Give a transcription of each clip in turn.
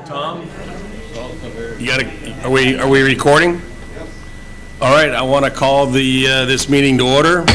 Tom? Are we recording? All right, I want to call this meeting to order.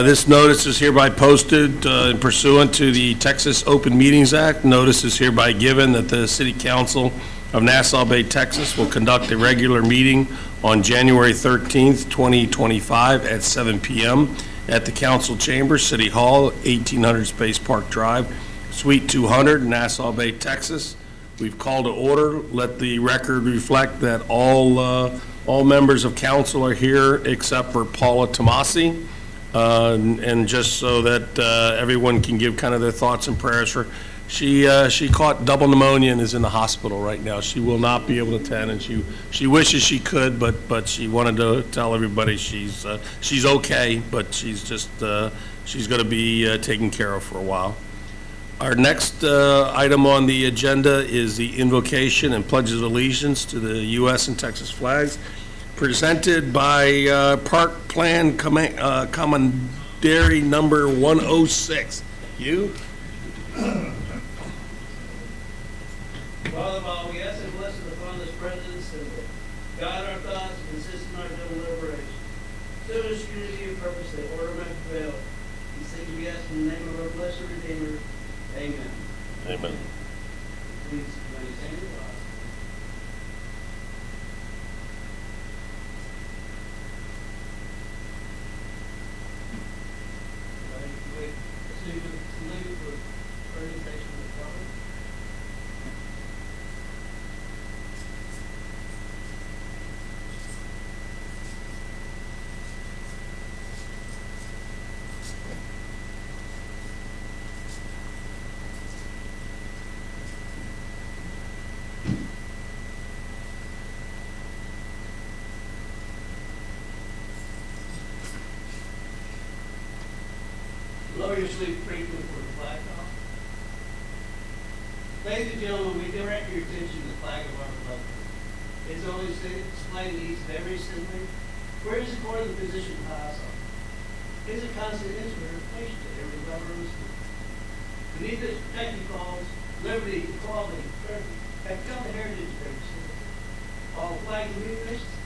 This notice is hereby posted pursuant to the Texas Open Meetings Act. Notice is hereby given that the City Council of Nassau Bay, Texas will conduct a regular meeting on January 13th, 2025 at 7 p.m. at the Council Chamber, City Hall, 1800 Space Park Drive, Suite 200, Nassau Bay, Texas. We've called to order. Let the record reflect that all members of council are here except for Paula Tomasi. And just so that everyone can give kind of their thoughts and prayers for, she caught double pneumonia and is in the hospital right now. She will not be able to attend, and she wishes she could, but she wanted to tell everybody she's okay, but she's just she's going to be taken care of for a while. Our next item on the agenda is the invocation and pledge of allegiance to the U.S. and Texas flags, presented by Park Plan Commandery number 106. You? Father of all, we ask and bless upon this presence and guide our thoughts and consist in our deliberation. So in security and purpose that order might prevail. These things we ask in the name of our blessed Redeemer. Amen. Amen. Please, when you sing your Father. Salute with presentation of the Father. Lower your sleeve briefly for the flag off. Ladies and gentlemen, we direct your attention to the flag of our republic. It's only displayed in the east of every assembly, where it is according to the position of high assault. It is a constant inspiration to every lover of the school. Beneath its protective clause, liberty, equality, liberty, have become the heritage of every citizen. All flags of many nations.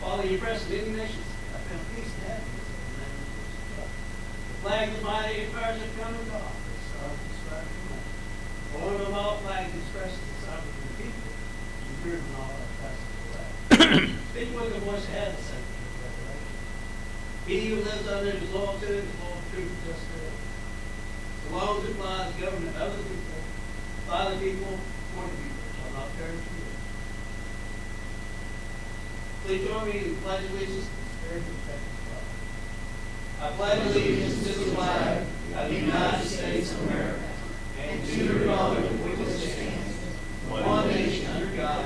All the oppressed of many nations have found peace and happiness. The flag of mighty empires have come and gone. The stars and stripes of man. One of all flags expresses the sovereignty of the people. You've driven all our classes of flag. Speak with the voice ahead of the sanctity of revelation. He who lives under it is loyal to it, is loyal to truth and justice. The laws that apply the government of the people, by the people, for the people, shall not perish from it. Please join me in the pledge of allegiance to the spirit of the I pledge allegiance to the flag of the United States of America and to the republic for which it stands, one nation under God,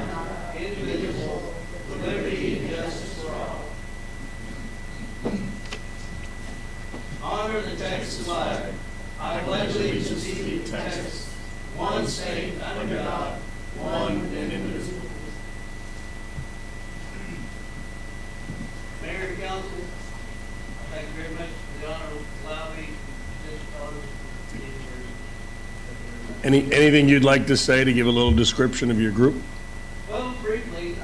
indivisible, with liberty and justice for all. Honor the Texas flag. I pledge allegiance to Texas, one state under God, one and indivisible. Mayor and Council, thank you very much for the honor of allowing me to Anything you'd like to say to give a little description of your group? Well, briefly,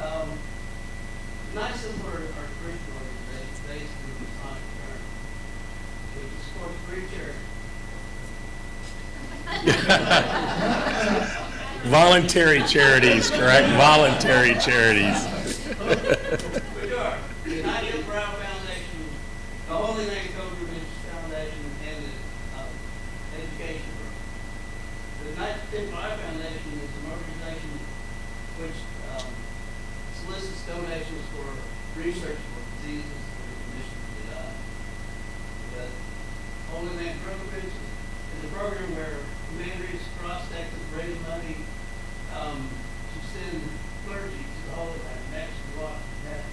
tonight's for our Christian organization based in the Masonic Church, which supports free charity. Voluntary charities, correct? Voluntary charities. We are. The United Brown Foundation, the Holy Name Pilgrimage Foundation, and the Education Group. The United Brown Foundation is an organization which solicits donations for research for diseases and conditions of the eye. The Holy Name Pilgrimage is a program where communities across Texas raise money to send clergy to the Holy Land and actually watch that.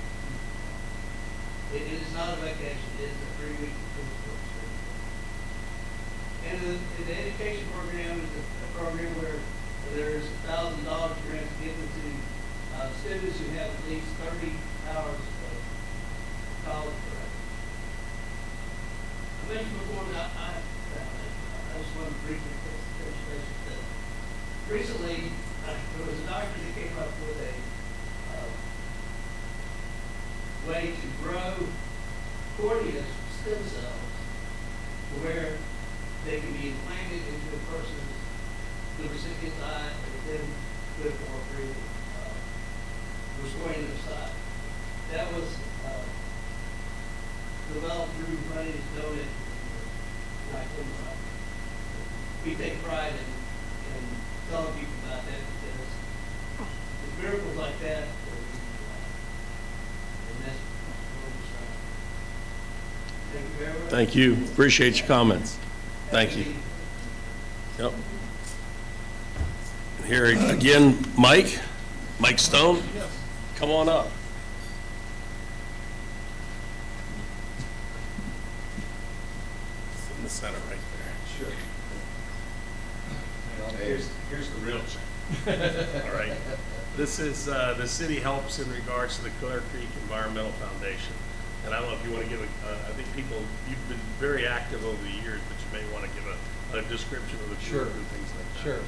It is not a vacation. It is a 3-week course. And the education program is a program where there is $1,000 grant given to students who have at least 30 hours of college credit. I mentioned before that I just want to briefly finish this. Recently, there was a doctor that came up with a way to grow corneas stem cells to where they can be implanted into a person's, the recipient's eye, and then good for breathing, restoring their sight. That was developed through running his donut. We take pride in telling people about that because it's miracles like that and that's what we're trying. Thank you very much. Thank you. Appreciate your comments. Thank you. Yep. Here again, Mike Stone. Yes. Come on up. It's in the center right there. Sure. Here's the real check. All right. This is the city helps in regards to the Clear Creek Environmental Foundation. And I don't know if you want to give I think you've been very active over the years, but you may want to give a description of the group and things like that. Sure.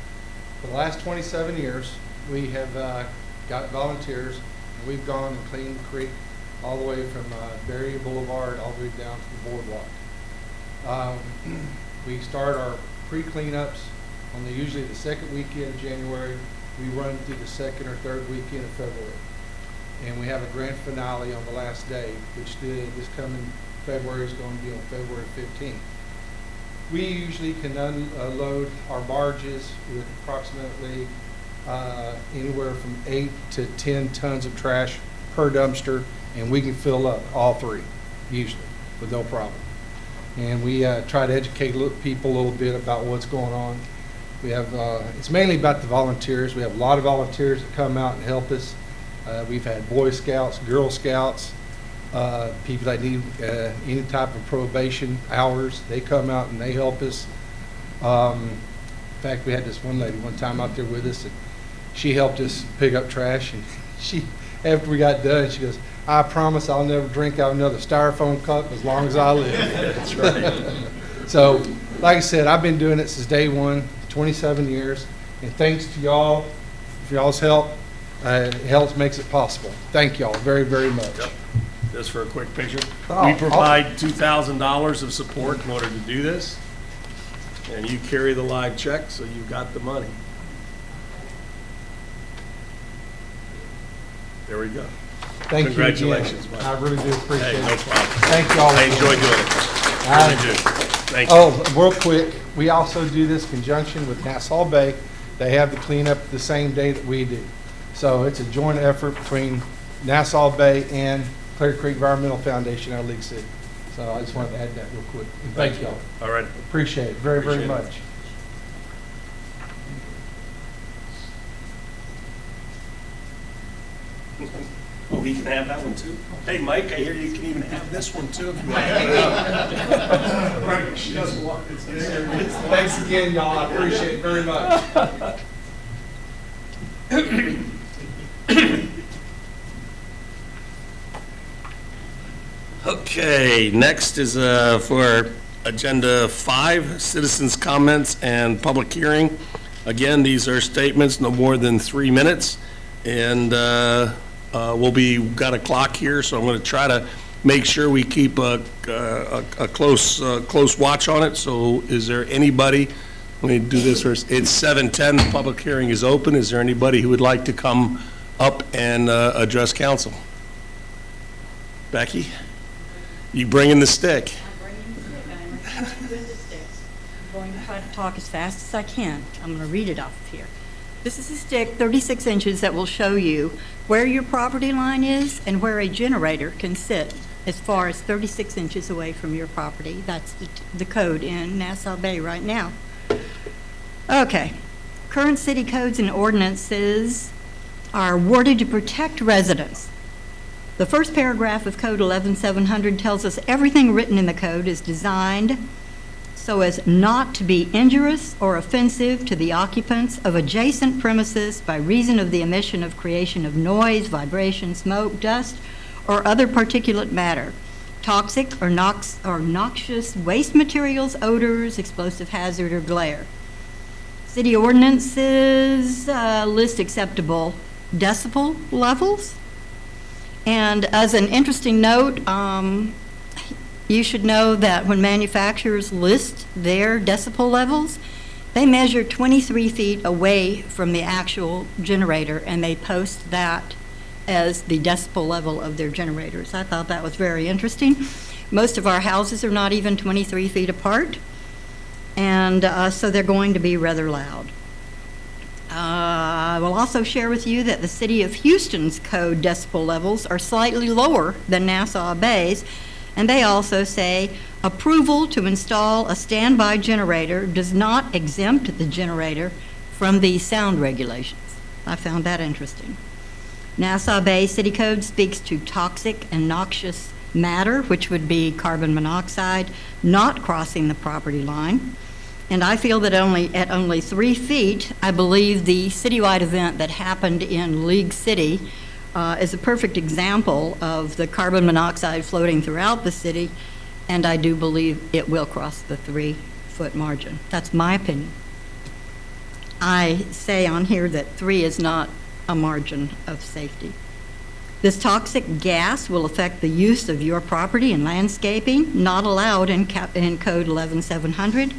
For the last 27 years, we have got volunteers, and we've gone and cleaned the creek all the way from Berry Boulevard all the way down to the boardwalk. We start our pre-cleanups on usually the second weekend of January. We run through the second or third weekend of February. And we have a grand finale on the last day, which this coming February is going to be on February 15th. We usually can unload our barges with approximately anywhere from 8 to 10 tons of trash per dumpster, and we can fill up all three, usually, with no problem. And we try to educate people a little bit about what's going on. We have, it's mainly about the volunteers. We have a lot of volunteers that come out and help us. We've had Boy Scouts, Girl Scouts, people that need any type of probation hours. They come out and they help us. In fact, we had this one lady one time out there with us, and she helped us pick up trash. And after we got done, she goes, "I promise I'll never drink out of another styrofoam cup as long as I live." That's right. So, like I said, I've been doing it since day one, 27 years, and thanks to y'all for y'all's help. Health makes it possible. Thank y'all very, very much. Yep. Just for a quick picture. Oh, We provide $2,000 of support in order to do this, and you carry the live check, so you've got the money. There we go. Thank Congratulations, you Mike. again. I really do appreciate Hey, it. no problem. Thank y'all. I enjoy doing it. I really do. Thank you. Oh, real quick, we also do this in conjunction with Nassau Bay. They have the cleanup the same day that we do. So it's a joint effort between Nassau Bay and Clear Creek Environmental Foundation out of League City. So I just wanted to add that real quick. And thank y'all. All right. Appreciate it very, very Appreciate it. much. Oh, he can have that one too? Hey, Mike, I hear you can even have this one too if you want. Right, she doesn't want it. Thanks again, y'all. I appreciate it very much. Okay, next is for Agenda 5, citizens' comments and public hearing. Again, these are statements no more than 3 minutes, and got a clock here, so I'm going to try to make sure we keep a close watch on it. So is there anybody, let me do this first. It's 7:10, the public hearing is open. Is there anybody who would like to come up and address council? Becky? You bringing the stick? I'm bringing the stick. I'm returning with the sticks. I'm going to try to talk as fast as I can. I'm going to read it off of here. This is a stick, 36 inches, that will show you where your property line is and where a generator can sit as far as 36 inches away from your property. That's the code in Nassau Bay right now. Okay. Current city codes and ordinances are awarded to protect residents. The first paragraph of Code 11700 tells us everything written in the code is designed so as not to be injurious or offensive to the occupants of adjacent premises by reason of the emission of creation of noise, vibration, smoke, dust, or other particulate matter. toxic or noxious waste materials, odors, explosive hazard, or glare. City ordinances list acceptable decibel levels. And as an interesting note, you should know that when manufacturers list their decibel levels, they measure 23 feet away from the actual generator, and they post that as the decibel level of their generators. I thought that was very interesting. Most of our houses are not even 23 feet apart, and so they're going to be rather loud. I will also share with you that the City of Houston's code decibel levels are slightly lower than Nassau Bay's, and they also say approval to install a standby generator does not exempt the generator from these sound regulations. I found that interesting. Nassau Bay City Code speaks to toxic and noxious matter, which would be carbon monoxide, not crossing the property line. And I feel that at only 3 feet, I believe the citywide event that happened in League City is a perfect example of the carbon monoxide floating throughout the city, and I do believe it will cross the 3-foot margin. That's my opinion. I say on here that 3 is not a margin of safety. This toxic gas will affect the use of your property and landscaping, not allowed in Code 11700.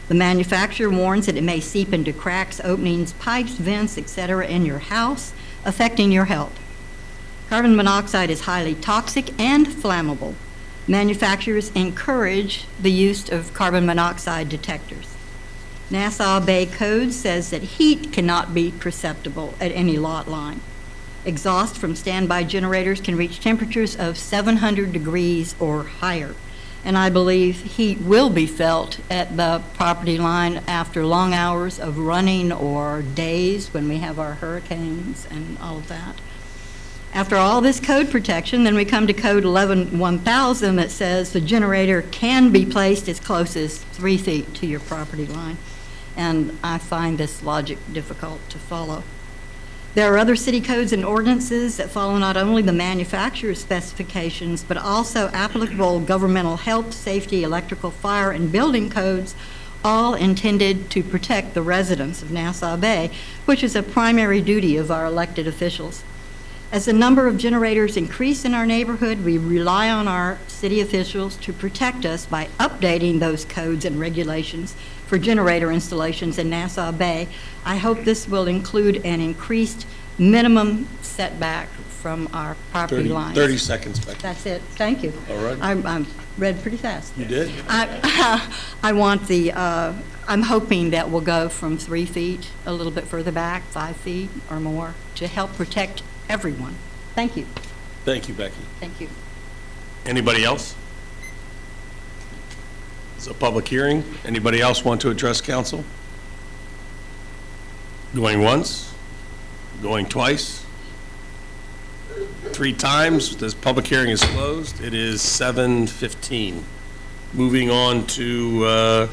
The manufacturer warns that it may seep into cracks, openings, pipes, vents, etc. in your house, affecting your health. Carbon monoxide is highly toxic and flammable. Manufacturers encourage the use of carbon monoxide detectors. Nassau Bay Code says that heat cannot be perceptible at any lot line. Exhaust from standby generators can reach temperatures of 700 degrees or higher. And I believe heat will be felt at the property line after long hours of running or days when we have our hurricanes and all of that. After all this code protection, then we come to Code 11-1000 that says the generator can be placed as close as 3 feet to your property line. And I find this logic difficult to follow. There are other city codes and ordinances that follow not only the manufacturer's specifications, but also applicable governmental health, safety, electrical, fire, and building codes, all intended to protect the residents of Nassau Bay, which is a primary duty of our elected officials. As the number of generators increase in our neighborhood, we rely on our city officials to protect us by updating those codes and regulations for generator installations in Nassau Bay. I hope this will include an increased minimum setback from our property lines. 30 seconds, Becky. That's it. Thank you. All right. I'm read pretty fast. You did? I want I'm hoping that we'll go from 3 feet a little bit further back, 5 feet or more, to help protect everyone. Thank you. Thank you, Becky. Thank you. Anybody else? It's a public hearing. Anybody else want to address council? Going once? Going twice? 3 times? This public hearing is closed. It is 7:15. Moving on to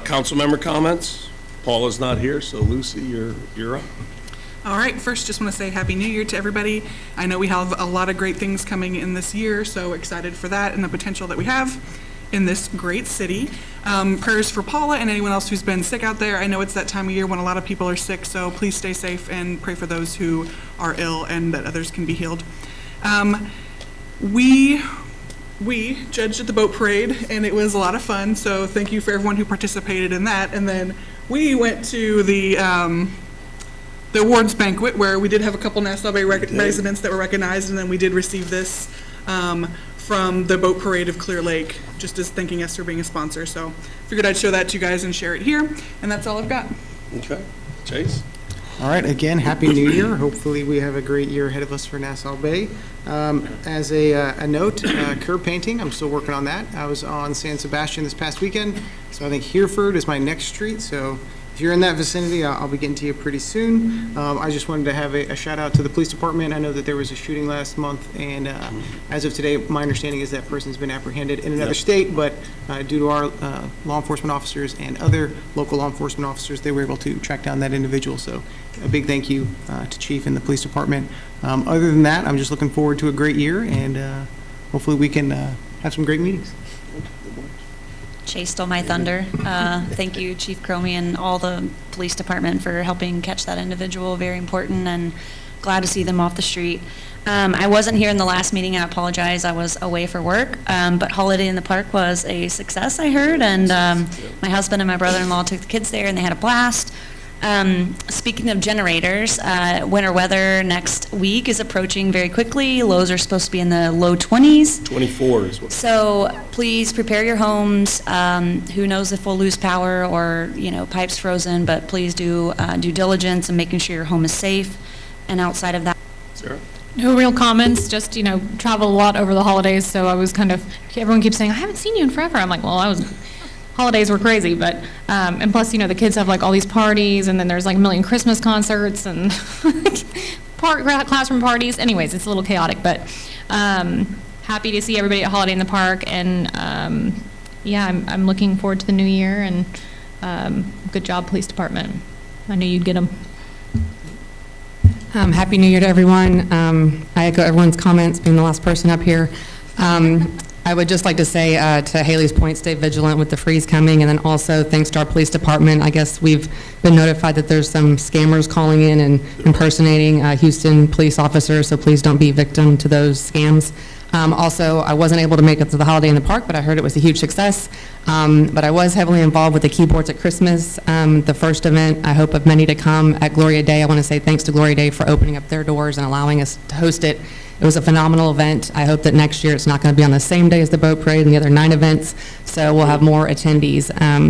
council member comments. Paul is not here, so Lucy, you're up. All right, first just want to say Happy New Year to everybody. I know we have a lot of great things coming in this year, so excited for that and the potential that we have in this great city. Prayers for Paula and anyone else who's been sick out there. I know it's that time of year when a lot of people are sick, so please stay safe and pray for those who are ill and that others can be healed. We judged at the boat parade, and it was a lot of fun, so thank you for everyone who participated in that. And then we went to the awards banquet, where we did have a couple Nassau Bay residents that were recognized, and then we did receive this from the boat parade of Clear Lake, just as thanking us for being a sponsor. So figured I'd show that to you guys and share it here, and that's all I've got. Okay. Chase? All right, again, Happy New Year. Hopefully we have a great year ahead of us for Nassau Bay. As a note, curb painting, I'm still working on that. I was on San Sebastian this past weekend, so I think Hereford is my next street, so if you're in that vicinity, I'll be getting to you pretty soon. I just wanted to have a shout out to the police department. I know that there was a shooting last month, and as of today, my understanding is that person's been apprehended in another state, but due to our law enforcement officers and other local law enforcement officers, they were able to track down that individual. So a big thank you to Chief and the police department. Other than that, I'm just looking forward to a great year, and hopefully we can have some great meetings. Chase stole my thunder. Thank you, Chief Cromie, and all the police department for helping catch that individual. Very important, and glad to see them off the street. I wasn't here in the last meeting. I apologize. I was away for work. But Holiday in the Park was a success, I heard, and my husband and my brother-in-law took the kids there, and they had a blast. Speaking of generators, winter weather next week is approaching very quickly. Lows are supposed to be in the low 20s. 24 is what. So please prepare your homes. Who knows if we'll lose power or, pipes frozen, but please do due diligence in making sure your home is safe. And outside of that, Sarah? No real comments, just, traveled a lot over the holidays, so I was everyone keeps saying, I haven't seen you in forever. I'm like, well, holidays were crazy, but, and plus, the kids have all these parties, and then there's a million Christmas concerts and classroom parties. Anyways, it's a little chaotic, but happy to see everybody at Holiday in the Park, and I'm looking forward to the new year, and good job, police department. I knew you'd get them. Happy New Year to everyone. I echo everyone's comments, being the last person up here. I would just like to say, to Haley's point, stay vigilant with the freeze coming, and then also thanks to our police department. I guess we've been notified that there's some scammers calling in and impersonating Houston police officers, so please don't be victim to those scams. Also, I wasn't able to make it to the Holiday in the Park, but I heard it was a huge success. But I was heavily involved with the keyboards at Christmas, the first event, I hope of many to come at Gloria Day. I want to say thanks to Gloria Day for opening up their doors and allowing us to host it. It was a phenomenal event. I hope that next year it's not going to be on the same day as the boat parade and the other 9 events, so we'll have more attendees.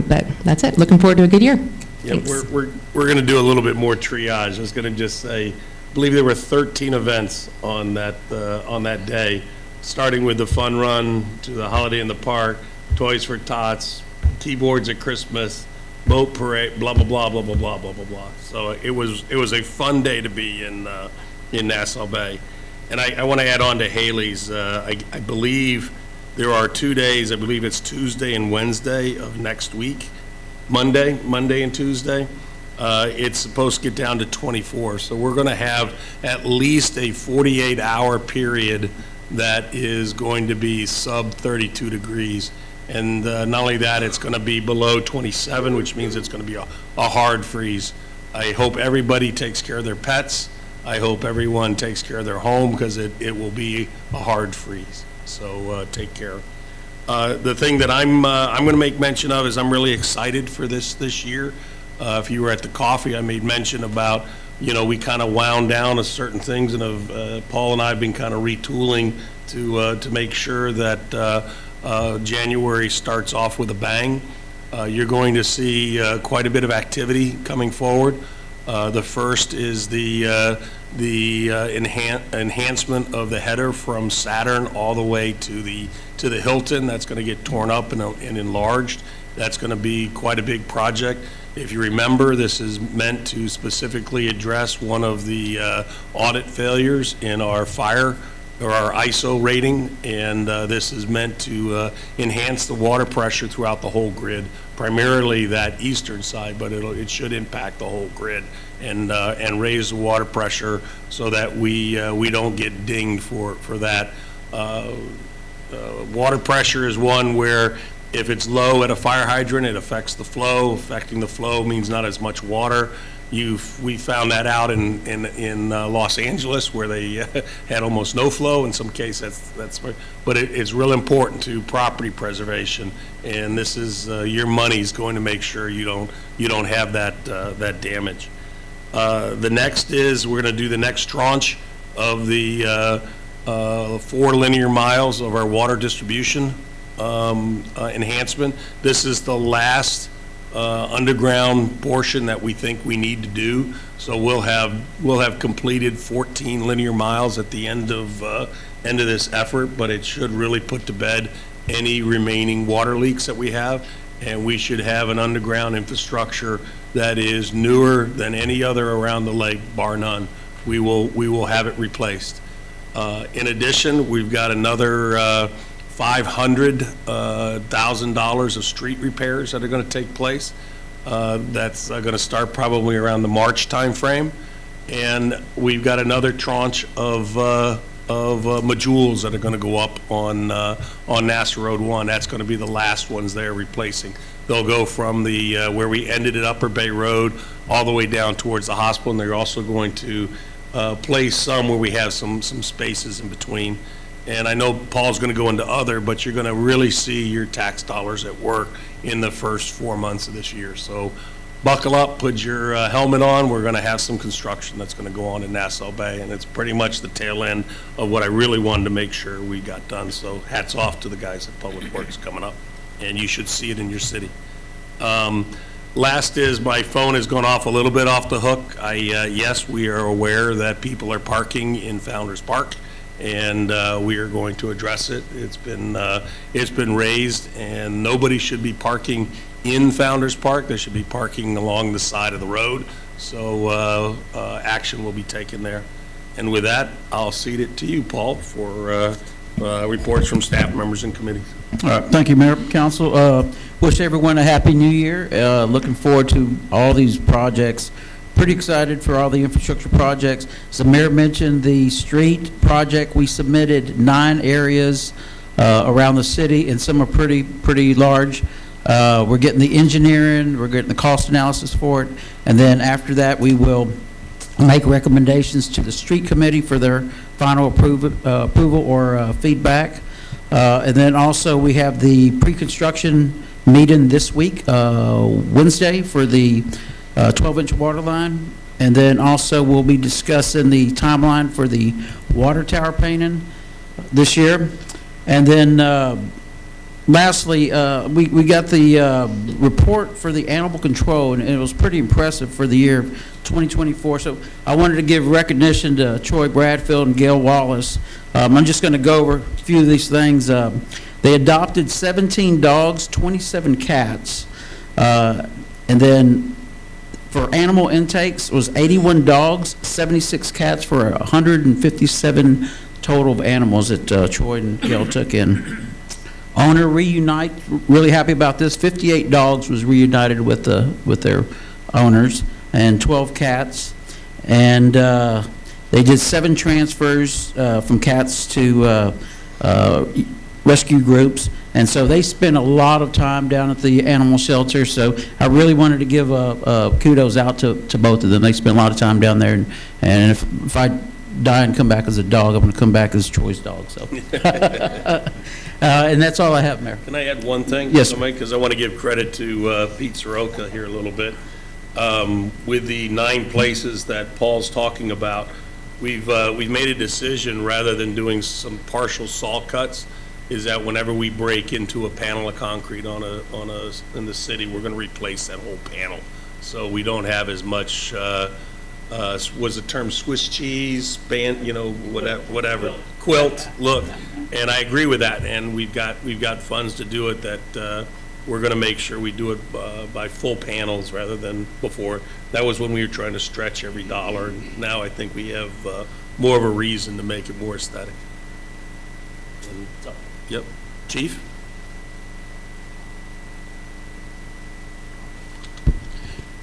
But that's it. Looking forward to a good year. Yeah, Thanks. we're going to do a little bit more triage. I was going to just say, I believe there were 13 events on that day, starting with the fun run to the Holiday in the Park, Toys for Tots, keyboards at Christmas, boat parade, blah blah blah blah blah blah blah blah blah. So it was a fun day to be in Nassau Bay. And I want to add on to Haley's. I believe there are 2 days. I believe it's Tuesday and Wednesday of next week. Monday and Tuesday. It's supposed to get down to 24. So we're going to have at least a 48-hour period that is going to be sub 32 degrees. And not only that, it's going to be below 27, which means it's going to be a hard freeze. I hope everybody takes care of their pets. I hope everyone takes care of their home, because it will be a hard freeze. So take care. The thing that I'm going to make mention of is I'm really excited for this year. If you were at the coffee, I made mention about, we kind of wound down certain things, and Paul and I have been kind of retooling to make sure that January starts off with a bang. You're going to see quite a bit of activity coming forward. The first is the enhancement of the header from Saturn all the way to the Hilton. That's going to get torn up and enlarged. That's going to be quite a big project. If you remember, this is meant to specifically address one of the audit failures in our fire or our ISO rating, and this is meant to enhance the water pressure throughout the whole grid, primarily that eastern side, but it should impact the whole grid and raise the water pressure so that we don't get dinged for that. Water pressure is one where if it's low at a fire hydrant, it affects the flow. Affecting the flow means not as much water. We found that out in Los Angeles, where they had almost no flow. In some cases, but it's real important to property preservation, and this is your money's going to make sure you don't have that damage. The next is we're going to do the next tranche of the 4 linear miles of our water distribution enhancement. This is the last underground portion that we think we need to do. So we'll have completed 14 linear miles at the end of this effort, but it should really put to bed any remaining water leaks that we have, and we should have an underground infrastructure that is newer than any other around the lake, bar none. We will have it replaced. In addition, we've got another $500,000 of street repairs that are going to take place. That's going to start probably around the March timeframe, and we've got another tranche of modules that are going to go up on Nassau Road 1. That's going to be the last ones they're replacing. They'll go from the where we ended at Upper Bay Road all the way down towards the hospital, and they're also going to place some where we have some spaces in between. And I know Paul's going to go into other, but you're going to really see your tax dollars at work in the first 4 months of this year. So buckle up, put your helmet on. We're going to have some construction that's going to go on in Nassau Bay, and it's pretty much the tail end of what I really wanted to make sure we got done. So hats off to the guys at Public Works coming up, and you should see it in your city. Last is my phone has gone off a little bit off the hook. Yes, we are aware that people are parking in Founder's Park, and we are going to address it. It's been raised, and nobody should be parking in Founder's Park. They should be parking along the side of the road. So action will be taken there. And with that, I'll cede it to you, Paul, for reports from staff members and committees. All right, thank you, Mayor, Council. Wish everyone a happy new year. Looking forward to all these projects. Pretty excited for all the infrastructure projects. As the mayor mentioned, the street project, we submitted 9 areas around the city, and some are pretty large. We're getting the engineering, we're getting the cost analysis for it, and then after that, we will make recommendations to the street committee for their final approval or feedback. And then also, we have the pre-construction meeting this week, Wednesday, for the 12-inch water line. And then also, we'll be discussing the timeline for the water tower painting this year. And then lastly, we got the report for the animal control, and it was pretty impressive for the year 2024. So I wanted to give recognition to Troy Bradfield and Gail Wallace. I'm just going to go over a few of these things. They adopted 17 dogs, 27 cats, and then for animal intakes, it was 81 dogs, 76 cats for 157 total of animals that Troy and Gail took in. Owner reunite, really happy about this. 58 dogs was reunited with their owners, and 12 cats. And they did 7 transfers from cats to rescue groups. And so they spent a lot of time down at the animal shelter. So I really wanted to give kudos out to both of them. They spent a lot of time down there. And if I die and come back as a dog, I'm going to come back as Troy's dog. So, and that's all I have, Mayor. Can I add one thing? Yes. Because I want to give credit to Pete Soroka here a little bit. With the 9 places that Paul's talking about, we've made a decision, rather than doing some partial saw cuts, is that whenever we break into a panel of concrete in the city, we're going to replace that whole panel. So we don't have as much, was the term Swiss cheese, whatever, quilt look. And I agree with that. And we've got funds to do it that we're going to make sure we do it by full panels rather than before. That was when we were trying to stretch every dollar. And now I think we have more of a reason to make it more aesthetic. And, yep. Chief?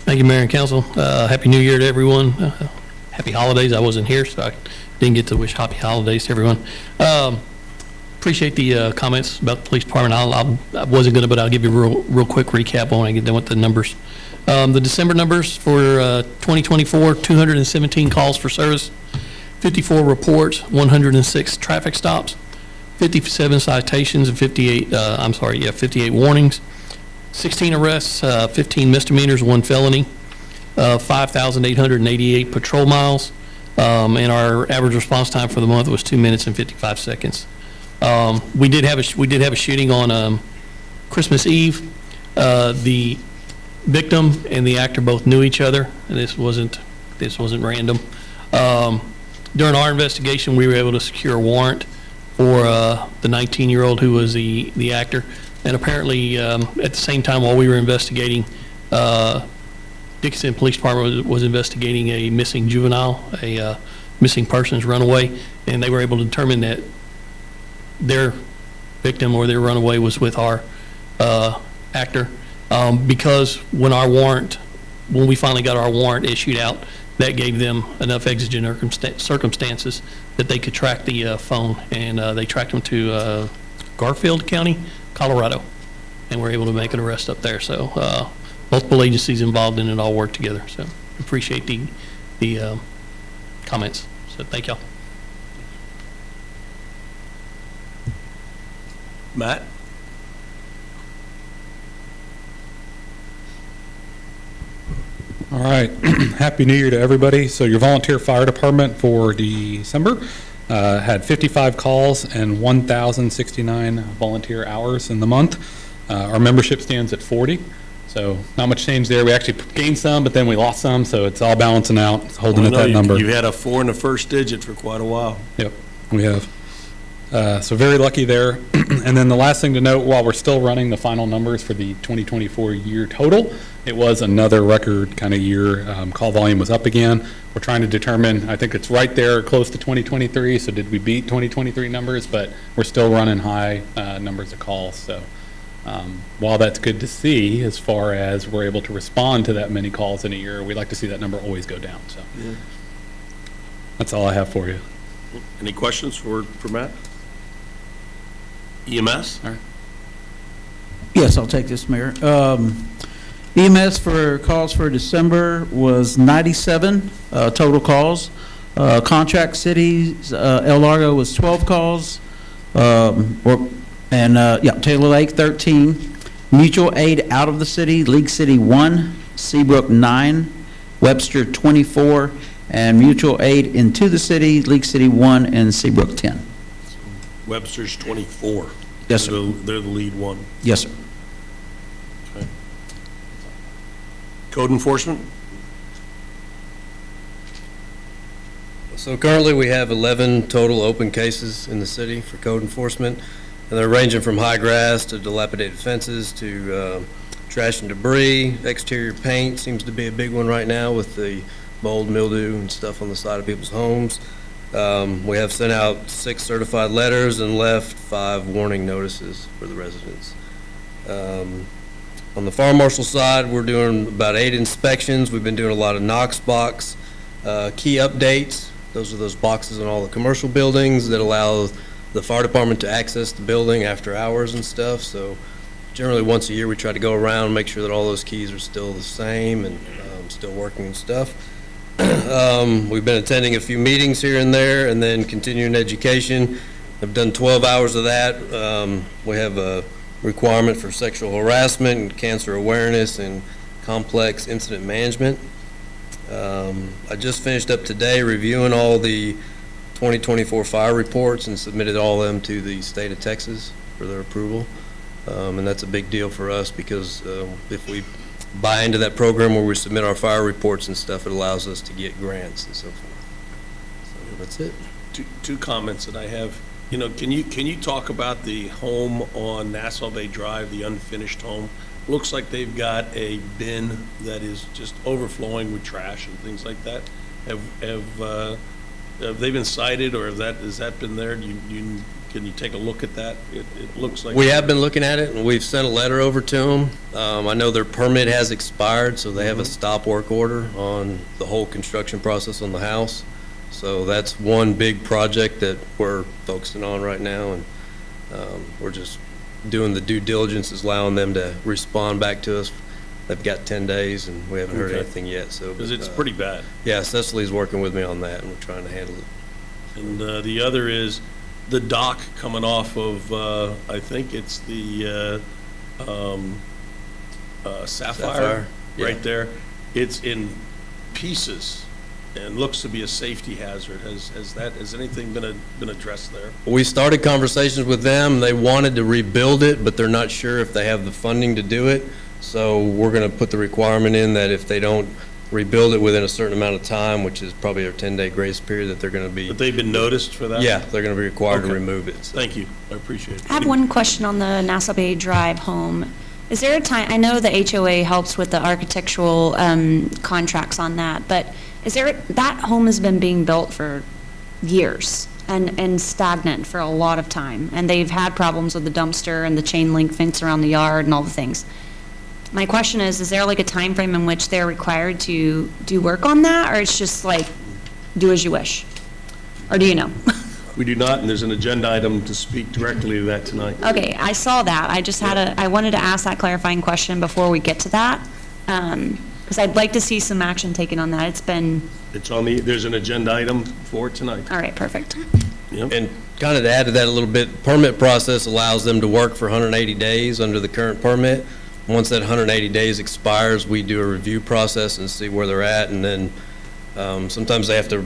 Thank you, Mayor and Council. Happy New Year to everyone. Happy holidays. I wasn't here, so I didn't get to wish happy holidays to everyone. Appreciate the comments about the police department. I wasn't going to, but I'll give you a real quick recap when I get done with the numbers. The December numbers for 2024, 217 calls for service, 54 reports, 106 traffic stops, 57 citations, and 58 warnings, 16 arrests, 15 misdemeanors, 1 felony, 5,888 patrol miles, and our average response time for the month was 2 minutes and 55 seconds. We did have a shooting on Christmas Eve. The victim and the actor both knew each other, and this wasn't random. During our investigation, we were able to secure a warrant for the 19-year-old who was the actor. And apparently, at the same time while we were investigating, Dickinson Police Department was investigating a missing juvenile, a missing persons runaway, and they were able to determine that their victim or their runaway was with our actor. Because when we finally got our warrant issued out, that gave them enough exigent circumstances that they could track the phone, and they tracked them to Garfield County, Colorado, and were able to make an arrest up there. So multiple agencies involved in it all worked together. So appreciate the comments. So thank y'all. Matt? All right. Happy New Year to everybody. So your volunteer fire department for December had 55 calls and 1,069 volunteer hours in the month. Our membership stands at 40, so not much change there. We actually gained some, but then we lost some, so it's all balancing out, it's holding Well, at that number. You had a 4 in the first digit for quite a while. Yep, we have. So very lucky there. And then the last thing to note, while we're still running the final numbers for the 2024 year total, it was another record kind of year. Call volume was up again. We're trying to determine, I think it's right there close to 2023, so did we beat 2023 numbers? But we're still running high numbers of calls. So while that's good to see as far as we're able to respond to that many calls in a year, we'd like to see that number always go down. So that's all I have for you. Any questions for Matt? EMS? All right. Yes, I'll take this, Mayor. EMS for calls for December was 97 total calls. Contract cities, El Largo was 12 calls. Taylor Lake 13. Mutual aid out of the city, League City 1, Seabrook 9, Webster 24, and mutual aid into the city, League City 1, and Seabrook 10. Webster's 24. Yes, sir. They're the lead one. Yes, sir. Okay. Code enforcement? So currently, we have 11 total open cases in the city for code enforcement, and they're ranging from high grass to dilapidated fences to trash and debris. Exterior paint seems to be a big one right now with the mold, mildew, and stuff on the side of people's homes. We have sent out 6 certified letters and left 5 warning notices for the residents. On the fire marshal side, we're doing about 8 inspections. We've been doing a lot of Knox box key updates. Those are those boxes in all the commercial buildings that allow the fire department to access the building after hours and stuff. So generally once a year we try to go around and make sure that all those keys are still the same and still working and stuff. We've been attending a few meetings here and there, and then continuing education. I've done 12 hours of that. We have a requirement for sexual harassment and cancer awareness and complex incident management. I just finished up today reviewing all the 2024 fire reports and submitted all of them to the state of Texas for their approval. And that's a big deal for us because if we buy into that program where we submit our fire reports and stuff, it allows us to get grants and so forth. So that's it. Two comments that I have. You know, can you talk about the home on Nassau Bay Drive, the unfinished home? Looks like they've got a bin that is just overflowing with trash and things like that. Have they been cited, or has that been there? Can you take a look at that? It looks like we have been looking at it, and we've sent a letter over to them. I know their permit has expired, so they have a stop work order on the whole construction process on the house. So that's one big project that we're focusing on right now, and we're just doing the due diligence, is allowing them to respond back to us. They've got 10 days, and we haven't heard anything yet. So because it's pretty bad. Yeah, Cecily's working with me on that, and we're trying to handle it. And the other is the dock coming off of, I think it's the Sapphire, right there. It's in pieces and looks to be a safety hazard. Has anything been addressed there? We started conversations with them. They wanted to rebuild it, but they're not sure if they have the funding to do it. So we're going to put the requirement in that if they don't rebuild it within a certain amount of time, which is probably a 10-day grace period, that they're going to be. But they've been noticed for that? Yeah, they're going to be required to remove it. So. Thank you. I appreciate it. I have one question on the Nassau Bay Drive home. Is there a time, I know the HOA helps with the architectural contracts on that, but that home has been being built for years and stagnant for a lot of time, and they've had problems with the dumpster and the chain link fence around the yard and all the things. My question is there like a time frame in which they're required to do work on that, or it's just like, do as you wish? Or do you know? We do not, and there's an agenda item to speak directly to that tonight. Okay, I saw that. I just I wanted to ask that clarifying question before we get to that, because I'd like to see some action taken on that. It's been, It's on there's an agenda item for tonight. all right, perfect. Yep. And kind of to add to that a little bit, permit process allows them to work for 180 days under the current permit. Once that 180 days expires, we do a review process and see where they're at, and then sometimes they have to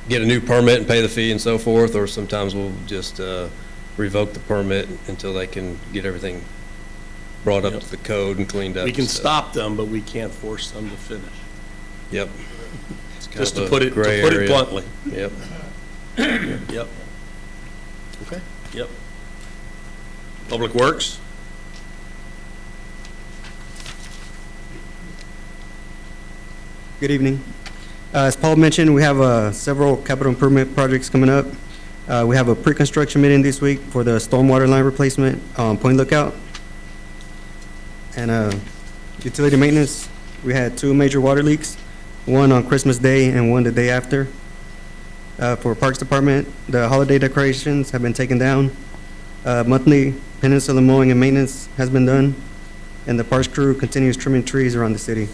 get a new permit and pay the fee and so forth, or sometimes we'll just revoke the permit until they can get everything brought up to the code and cleaned up. We can So, stop them, but we can't force them to finish. Yep. It's kind Just of to a put it gray area. bluntly. Yep. Yep. Okay, yep. Public Works? Good evening. As Paul mentioned, we have several capital improvement projects coming up. We have a pre-construction meeting this week for the stormwater line replacement on Point Lookout. And utility maintenance, we had 2 major water leaks, one on Christmas Day and one the day after. For Parks Department, the holiday decorations have been taken down. Monthly peninsula mowing and maintenance has been done, and the parks crew continues trimming trees around the city.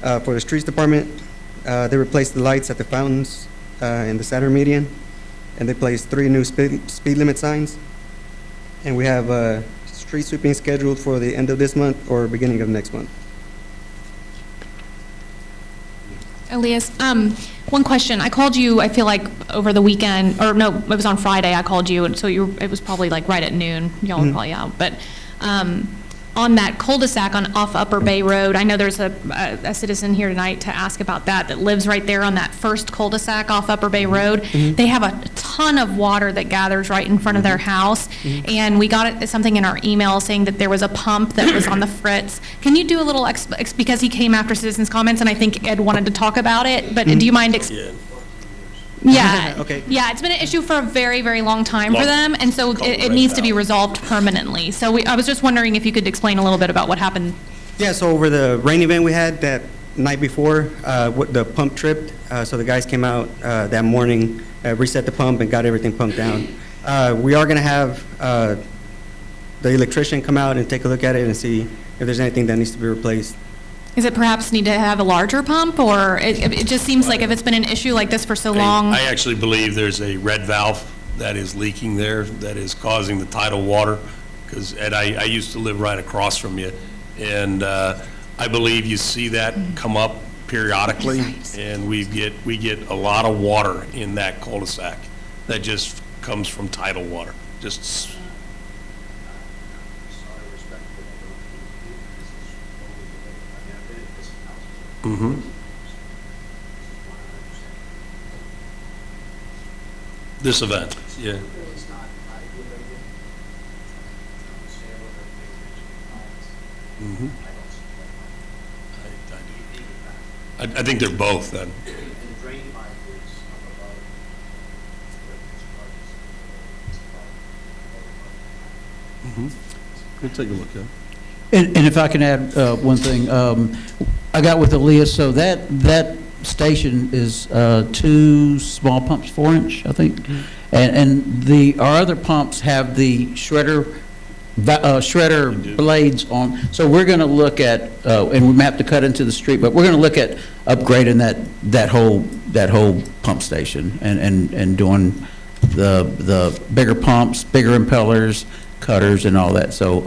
For the streets department, they replaced the lights at the fountains in the Saturn median, and they placed 3 new speed limit signs. And we have street sweeping scheduled for the end of this month or beginning of next month. Elias, one question. I called you, I feel like, over the weekend, or no, it was on Friday I called you, and so it was probably like right at noon. Y'all were probably out. But on that cul-de-sac off Upper Bay Road, I know there's a citizen here tonight to ask about that lives right there on that first cul-de-sac off Upper Bay Road. They have a ton of water that gathers right in front of their house, and we got something in our email saying that there was a pump that was on the fritz. Can you do a little, because he came after citizens' comments, and I think Ed wanted to talk about it, but do you mind? Yeah. Yeah. Okay. Yeah, it's been an issue for a very, very long time for Long- them, and so called it red needs to be valve. resolved permanently. So I was just wondering if you could explain a little bit about what happened. Yeah, so over the rain event we had that night before, the pump tripped, so the guys came out that morning, reset the pump and got everything pumped down. We are going to have the electrician come out and take a look at it and see if there's anything that needs to be replaced. Is it perhaps need to have a larger pump, or it just seems like if it's been an issue like this for so long? I actually believe there's a red valve that is leaking there that is causing the tidal water, because, Ed, I used to live right across from you, and I believe you see that come up periodically, and we get a lot of water in that cul-de-sac that just comes from tidal water, just. Mm-hmm. This event, yeah. Mhm. I think they're both then. Mhm. We'll take a look at it. And if I can add one thing, I got with Elias, so that station is 2 small pumps, 4-inch, I think. And our other pumps have the shredder blades on. So we're going to look at, and we may have to cut into the street, but we're going to look at upgrading that whole pump station and doing the bigger pumps, bigger impellers, cutters and all that. So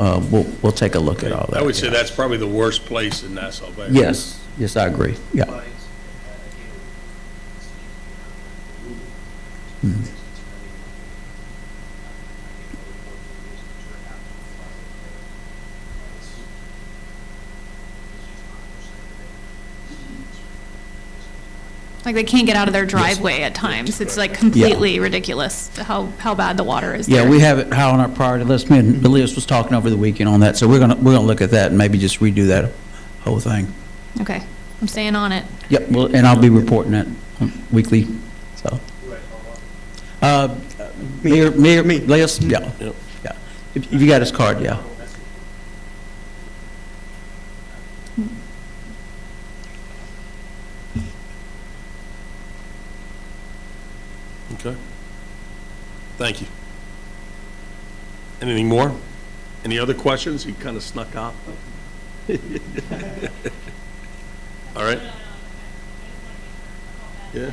we'll take a look at all that. I would say yeah. that's probably the worst place in Nassau Bay. Yes, I agree, yeah. Mhm. Like they can't get out of their driveway at times. It's like completely ridiculous how bad the water is there. Yeah, we have it high on our priority list. Me and Elias was talking over the weekend on that, so we're gonna look at that and maybe just redo that whole thing. Okay, I'm staying on it. Yep, well, and I'll be reporting that weekly, so. Mayor, Elias, yeah, Yep. yeah. If you got his card, yeah. Thank you. Anything more? Any other questions? He kind of snuck out. All right. Yeah.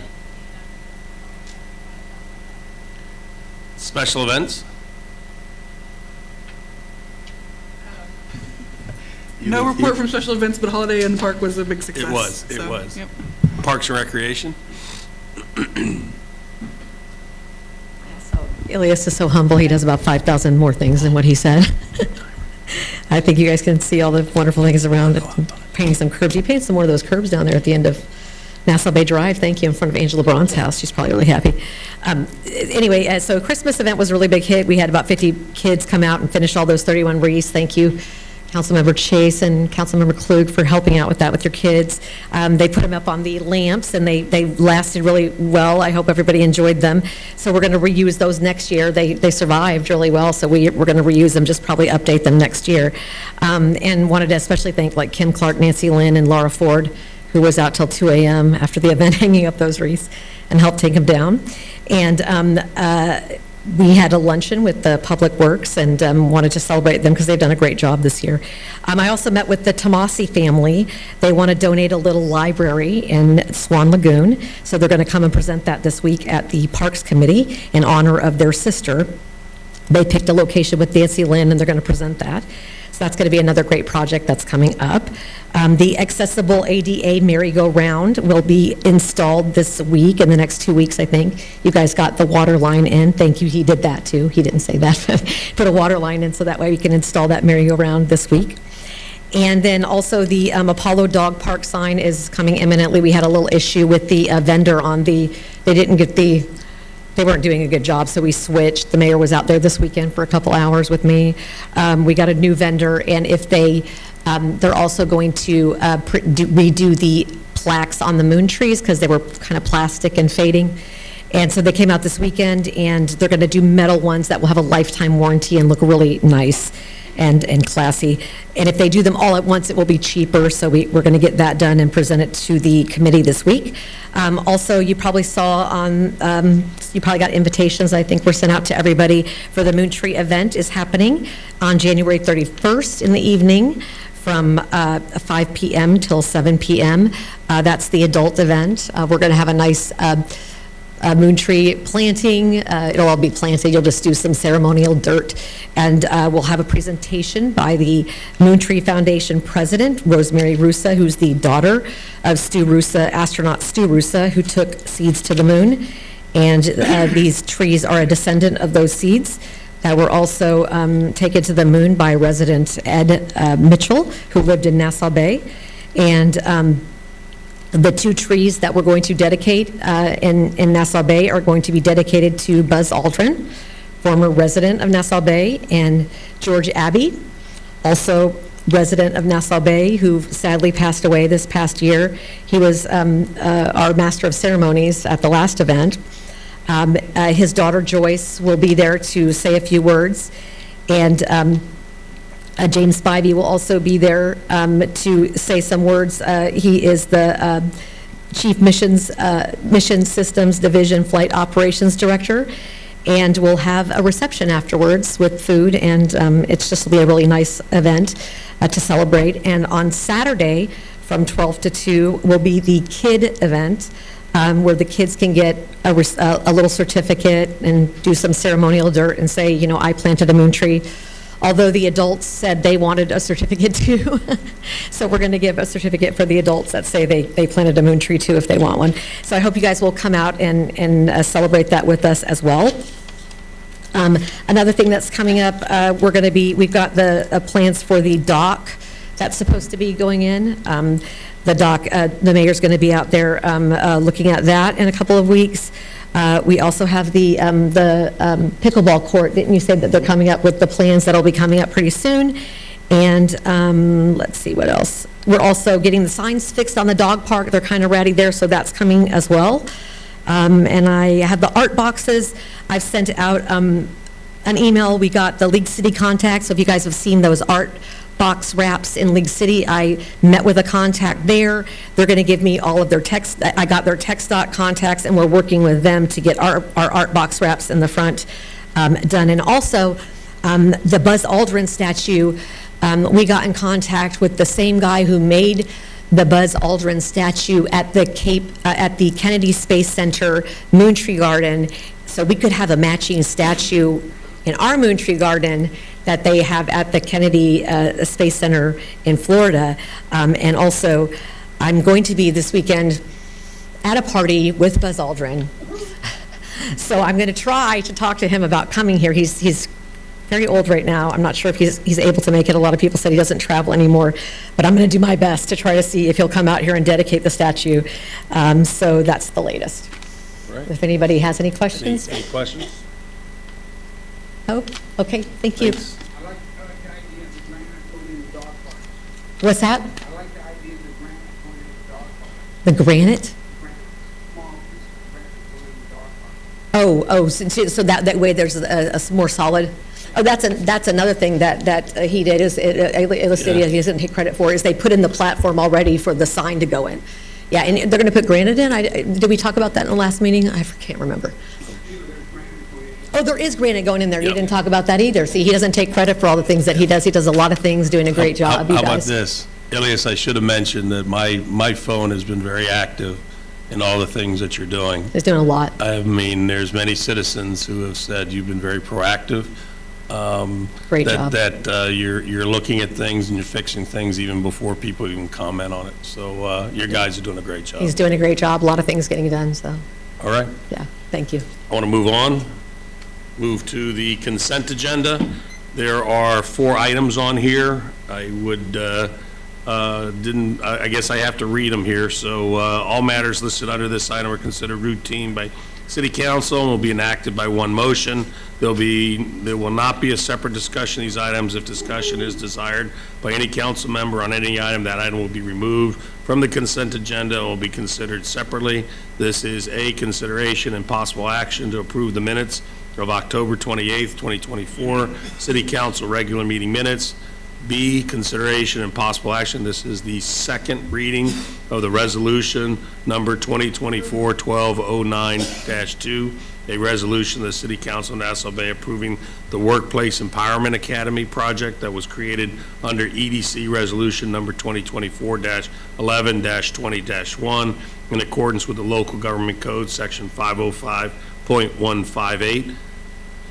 Special events? No report from special events, but Holiday in the Park was a big success. It was. Yep. Parks and Recreation? Ilias is so humble, he does about 5,000 more things than what he said. I think you guys can see all the wonderful things around it, painting some curbs. He painted some more of those curbs down there at the end of Nassau Bay Drive, thank you, in front of Angela Braun's house. She's probably really happy. Anyway, so Christmas event was a really big hit. We had about 50 kids come out and finish all those 31 wreaths. Thank you, Councilmember Chase and Councilmember Klug, for helping out with that with your kids. They put them up on the lamps, and they lasted really well. I hope everybody enjoyed them. So we're going to reuse those next year. They survived really well, so we're going to reuse them, just probably update them next year. And wanted to especially thank like Kim Clark, Nancy Lynn, and Laura Ford, who was out till 2 a.m. after the event hanging up those wreaths and helped take them down. And we had a luncheon with the Public Works and wanted to celebrate them because they've done a great job this year. I also met with the Tomasi family. They want to donate a little library in Swan Lagoon, so they're going to come and present that this week at the Parks Committee in honor of their sister. They picked a location with Nancy Lynn, and they're going to present that. So that's going to be another great project that's coming up. The accessible ADA merry-go-round will be installed this week, in the next 2 weeks, I think. You guys got the water line in. Thank you, he did that too. He didn't say that, but put a water line in so that way we can install that merry-go-round this week. And then also the Apollo Dog Park sign is coming imminently. We had a little issue with the vendor on they weren't doing a good job, so we switched. The mayor was out there this weekend for a couple hours with me. We got a new vendor, and if they're also going to redo the plaques on the moon trees because they were kind of plastic and fading. And so they came out this weekend, and they're going to do metal ones that will have a lifetime warranty and look really nice and classy. And if they do them all at once, it will be cheaper, so we're going to get that done and present it to the committee this week. Also, you probably saw you probably got invitations, I think, were sent out to everybody for the Moon Tree event is happening on January 31st in the evening from 5 p.m. till 7 p.m. That's the adult event. We're going to have a nice moon tree planting. It'll all be planted. You'll just do some ceremonial dirt. And we'll have a presentation by the Moon Tree Foundation president, Rosemary Russa, who's the daughter of Stu Russa, astronaut Stu Russa, who took seeds to the moon. And these trees are a descendant of those seeds that were also taken to the moon by resident Ed Mitchell, who lived in Nassau Bay. And the two trees that we're going to dedicate in Nassau Bay are going to be dedicated to Buzz Aldrin, former resident of Nassau Bay, and George Abbey, also resident of Nassau Bay, who sadly passed away this past year. He was our master of ceremonies at the last event. His daughter Joyce will be there to say a few words, and James Spivey will also be there to say some words. He is the Chief Missions Systems Division Flight Operations Director, and we'll have a reception afterwards with food, and it's just will be a really nice event to celebrate. And on Saturday from 12 to 2 will be the kid event, where the kids can get a little certificate and do some ceremonial dirt and say, you know, I planted a moon tree. Although the adults said they wanted a certificate too. So we're going to give a certificate for the adults that say they planted a moon tree too if they want one. So I hope you guys will come out and celebrate that with us as well. Another thing that's coming up, we've got the plans for the dock that's supposed to be going in. The dock, the mayor's going to be out there looking at that in a couple of weeks. We also have the pickleball court. Didn't you say that they're coming up with the plans that'll be coming up pretty soon? And let's see what else. We're also getting the signs fixed on the dog park. They're kind of ready there, so that's coming as well. And I have the art boxes. I've sent out an email. We got the League City contacts. So if you guys have seen those art box wraps in League City, I met with a contact there. They're going to give me all of their text. I got their text dot contacts, and we're working with them to get our art box wraps in the front done. And also, the Buzz Aldrin statue, we got in contact with the same guy who made the Buzz Aldrin statue at the Kennedy Space Center Moontree Garden, so we could have a matching statue in our Moontree Garden that they have at the Kennedy Space Center in Florida. And also, I'm going to be this weekend at a party with Buzz Aldrin. So I'm going to try to talk to him about coming here. He's very old right now. I'm not sure if he's able to make it. A lot of people said he doesn't travel anymore, but I'm going to do my best to try to see if he'll come out here and dedicate the statue. So that's the latest. Right. If anybody has any questions? Any questions? Oh, okay, thank you. Thanks. I like the idea of the granite going in the dog park. What's that? I like the idea of the granite going in the dog park. The granite? Granite, small piece of granite going in the dog park. So that way there's a more solid. Oh, that's another thing that he did, is illustrated, Yeah. he doesn't take credit for, is they put in the platform already for the sign to go in. Yeah, and they're going to put granite in? Did we talk about that in the last meeting? I can't remember. Oh, there is granite going in there. You Yep. didn't talk about that either. See, he doesn't take credit for all the things that he does. He does a lot of things, doing a great job, you How about guys. this? Elias, I should have mentioned that my phone has been very active in all the things that you're doing. He's doing a lot. I mean, there's many citizens who have said you've been very proactive. Great that- job. That you're looking at things and you're fixing things even before people even comment on it. So your guys are doing a great job. He's doing a great job, a lot of things getting done, so, All right, yeah, thank you. I want to move on. Move to the consent agenda. There are 4 items on here. I would, I guess I have to read them here. So all matters listed under this item are considered routine by City Council and will be enacted by one motion. There will not be a separate discussion of these items. If discussion is desired by any council member on any item, that item will be removed from the consent agenda and will be considered separately. This is A, consideration and possible action to approve the minutes of October 28th, 2024, City Council regular meeting minutes. B, consideration and possible action. This is the second reading of the resolution number 2024-1209-2, a resolution of the City Council of Nassau Bay approving the Workplace Empowerment Academy project that was created under EDC resolution number 2024-11-20-1 in accordance with the local government code, section 505.158.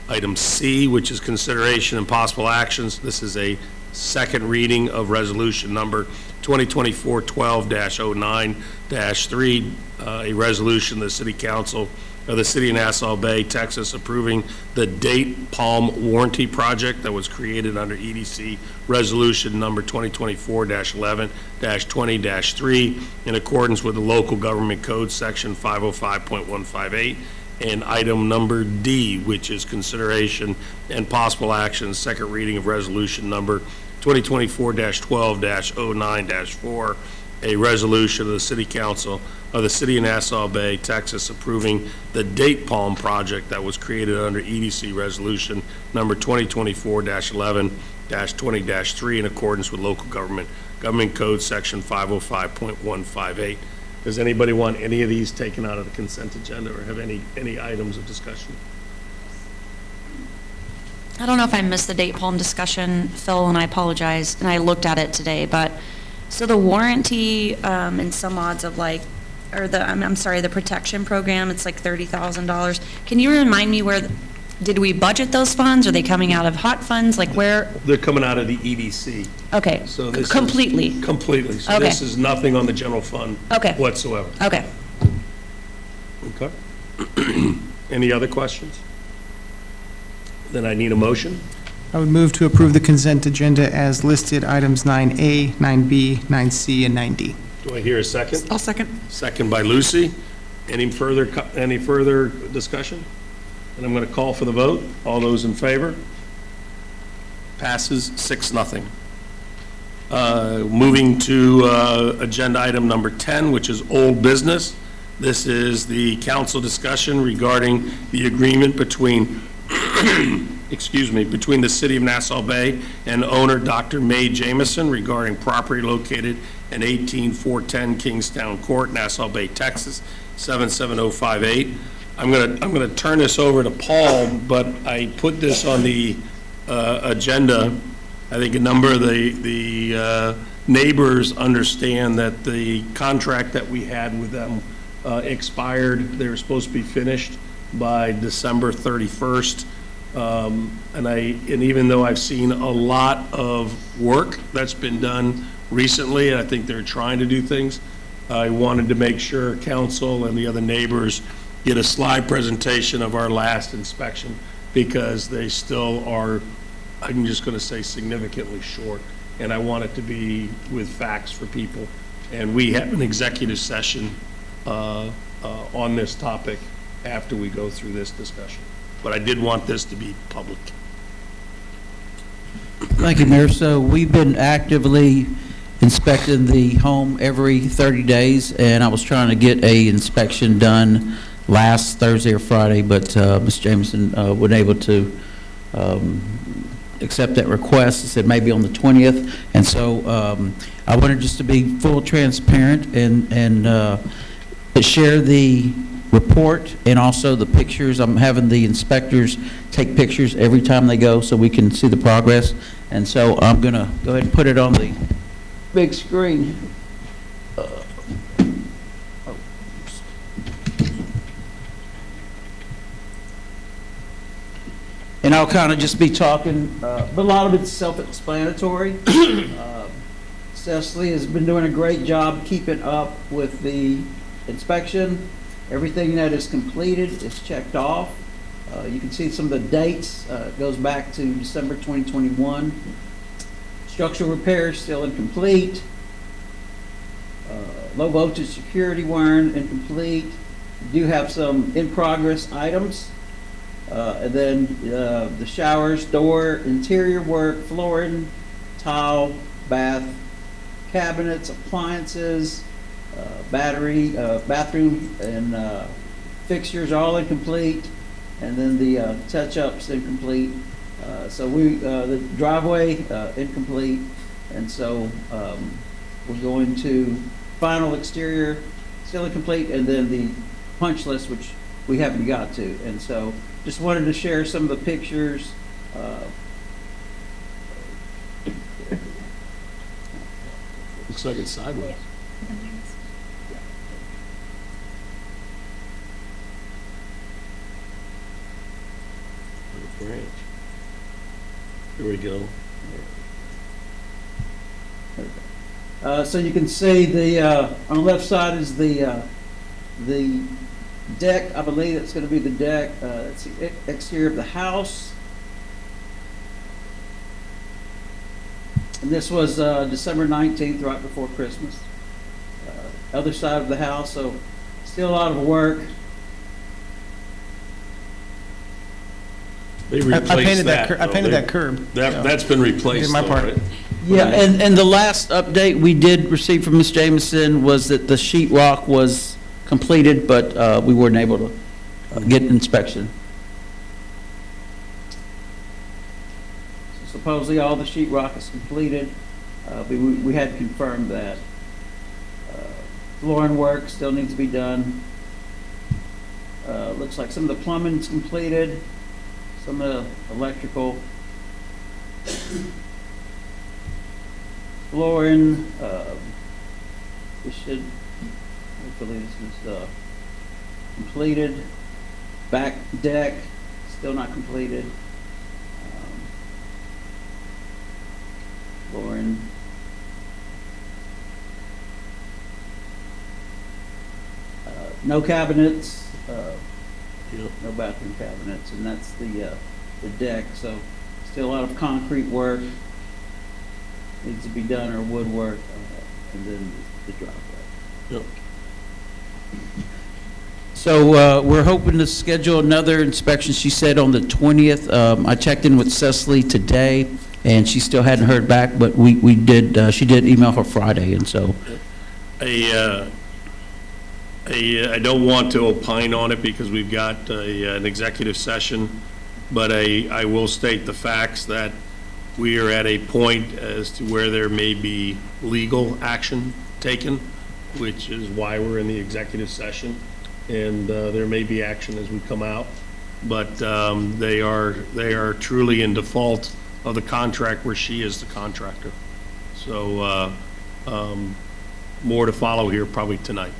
Item C, which is consideration and possible actions. This is a second reading of resolution number 2024-12-09-3, a resolution of the City Council of the City of Nassau Bay, Texas, approving the Date Palm Warranty Project that was created under EDC resolution number 2024-11-20-3 in accordance with the local government code, section 505.158. And item number D, which is consideration and possible action, second reading of resolution number 2024-12-09-4, a resolution of the City Council of the City of Nassau Bay, Texas, approving the Date Palm project that was created under EDC resolution number 2024-11-20-3 in accordance with local government code, section 505.158. Does anybody want any of these taken out of the consent agenda or have any items of discussion? I don't know if I missed the date palm discussion, Phil, and I apologize, and I looked at it today, but, so the warranty, and some odds of like, or I'm sorry, the protection program, it's like $30,000. Can you remind me did we budget those funds? Are they coming out of hot funds? Like where? They're coming out of the EDC. Okay, So this is- completely? Completely. So Okay. this is nothing on the general fund Okay. whatsoever. Okay. Okay. Any other questions? Then I need a motion. I would move to approve the consent agenda as listed, items 9A, 9B, 9C, and 9D. Do I hear a second? I'll second. Second by Lucy. Any further discussion? And I'm going to call for the vote. All those in favor? Passes 6-0. Moving to agenda item number 10, which is old business. This is the council discussion regarding the agreement between, between the City of Nassau Bay and owner Dr. Mae Jamison regarding property located in 18410 Kingstown Court, Nassau Bay, Texas, 77058. I'm gonna turn this over to Paul, but I put this on the agenda. I think a number of the neighbors understand that the contract that we had with them expired. They were supposed to be finished by December 31st. And even though I've seen a lot of work that's been done recently, and I think they're trying to do things, I wanted to make sure council and the other neighbors get a slide presentation of our last inspection, because they still are, I'm just going to say, significantly short. And I want it to be with facts for people. And we have an executive session on this topic after we go through this discussion. But I did want this to be public. Thank you, Mayor. So we've been actively inspecting the home every 30 days, and I was trying to get a inspection done last Thursday or Friday, but Ms. Jameson wasn't able to accept that request. It said maybe on the 20th, and so I wanted just to be full transparent and to share the report and also the pictures. I'm having the inspectors take pictures every time they go so we can see the progress, and so I'm going to go ahead and put it on the big screen. And I'll kind of just be talking, but a lot of it's self-explanatory. Cecily has been doing a great job keeping up with the inspection. Everything that is completed is checked off. You can see some of the dates. It goes back to December 2021. Structural repairs still incomplete. Low voltage security wiring incomplete. We do have some in-progress items. And then the showers, door, interior work, flooring, tile, bath, cabinets, appliances, bathroom and fixtures all incomplete, and then the touch-ups incomplete. So the driveway incomplete, and so we're going to final exterior still incomplete, and then the punch list, which we haven't got to. And so just wanted to share some of the pictures. Looks like it's sideways. Like a branch. Here we go. So you can see the on the left side is the deck. I believe that's going to be the deck. That's the exterior of the house. And this was December 19th, right before Christmas. Other side of the house, so still a lot of work. They I replaced painted that. I painted that curb. That's been replaced. Did my though, part. right? Yeah, and the last update we did receive from Ms. Jameson was that the sheetrock was completed, but we weren't able to get an inspection. So supposedly all the sheetrock is completed. We had confirmed that. Flooring work still needs to be done. Looks like some of the plumbing's completed, some of the electrical. Flooring, we should, hopefully this is completed. Back deck, still not completed. Flooring. No cabinets, no bathroom cabinets, and that's the deck, so still a lot of concrete work needs to be done, or woodwork, and then the driveway. Yep. So we're hoping to schedule another inspection, she said, on the 20th. I checked in with Cecily today, and she still hadn't heard back, but we did, she did email her Friday, and so. I don't want to opine on it because we've got an executive session, but I will state the facts that we are at a point as to where there may be legal action taken, which is why we're in the executive session. and there may be action as we come out. But they are truly in default of the contract where she is the contractor. So more to follow here probably tonight.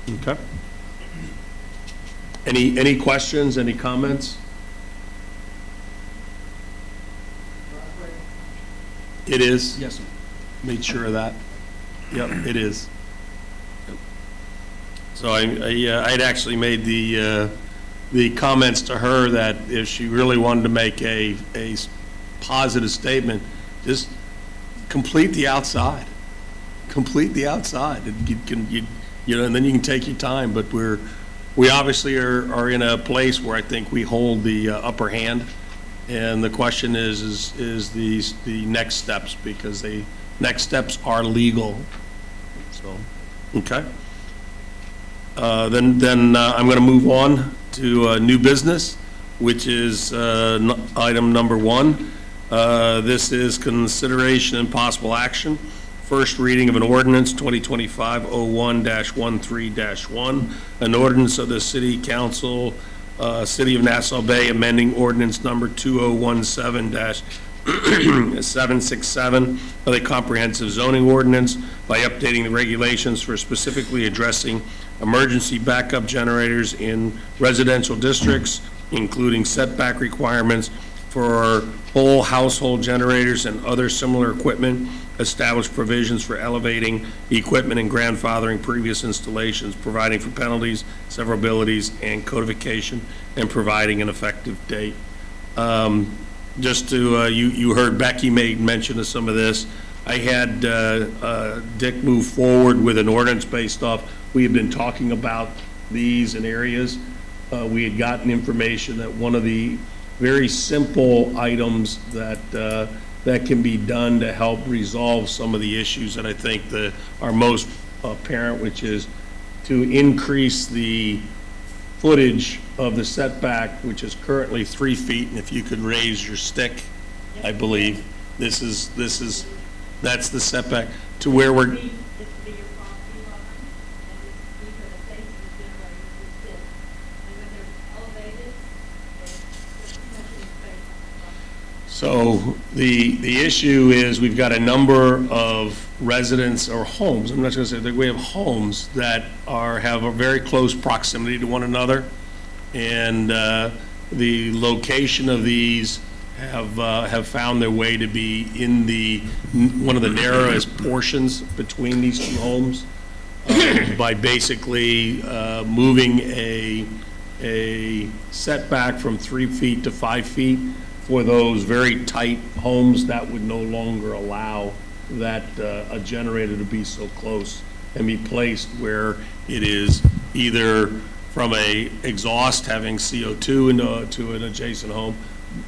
Okay. Any questions, any comments? It is? Yes, sir. Made sure of that. Yep, it is. Yep. So I'd actually made the comments to her that if she really wanted to make a positive statement, just complete the outside. Complete the outside. And and then you can take your time. But we obviously are in a place where I think we hold the upper hand. And the question is the next steps, because the next steps are legal. So, okay. Then I'm going to move on to new business, which is item number 1. This is consideration and possible action. First reading of an ordinance 2025-01-13-1, an ordinance of the City Council, City of Nassau Bay, amending ordinance number 2017-767 of the comprehensive zoning ordinance by updating the regulations for specifically addressing emergency backup generators in residential districts, including setback requirements for whole household generators and other similar equipment, establish provisions for elevating equipment and grandfathering previous installations, providing for penalties, severabilities, and codification, and providing an effective date. Just to, you heard Becky made mention of some of this. I had Dick move forward with an ordinance based off, we have been talking about these in areas. We had gotten information that one of the very simple items that can be done to help resolve some of the issues that I think are most apparent, which is to increase the footage of the setback, which is currently 3 feet, and if you could raise your stick, I believe, that's the setback, to where we're, so the issue is we've got a number of residents or homes, I'm not going to say that we have homes that have a very close proximity to one another, and the location of these have found their way to be in one of the narrowest portions between these two homes by basically moving a setback from 3 feet to 5 feet for those very tight homes that would no longer allow that a generator to be so close and be placed where it is either from a exhaust having CO2 to an adjacent home,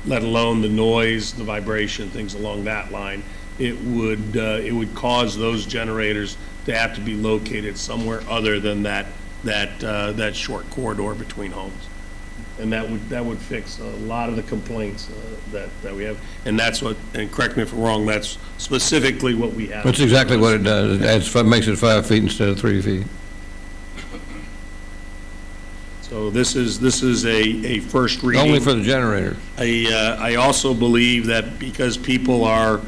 let alone the noise, the vibration, things along that line. It would cause those generators to have to be located somewhere other than that short corridor between homes. And that would fix a lot of the complaints that we have. And that's what, and correct me if I'm wrong, that's specifically what we have. That's exactly what it does. It makes it 5 feet instead of 3 feet. So this is a first reading. Only for the generator. I also believe that because people are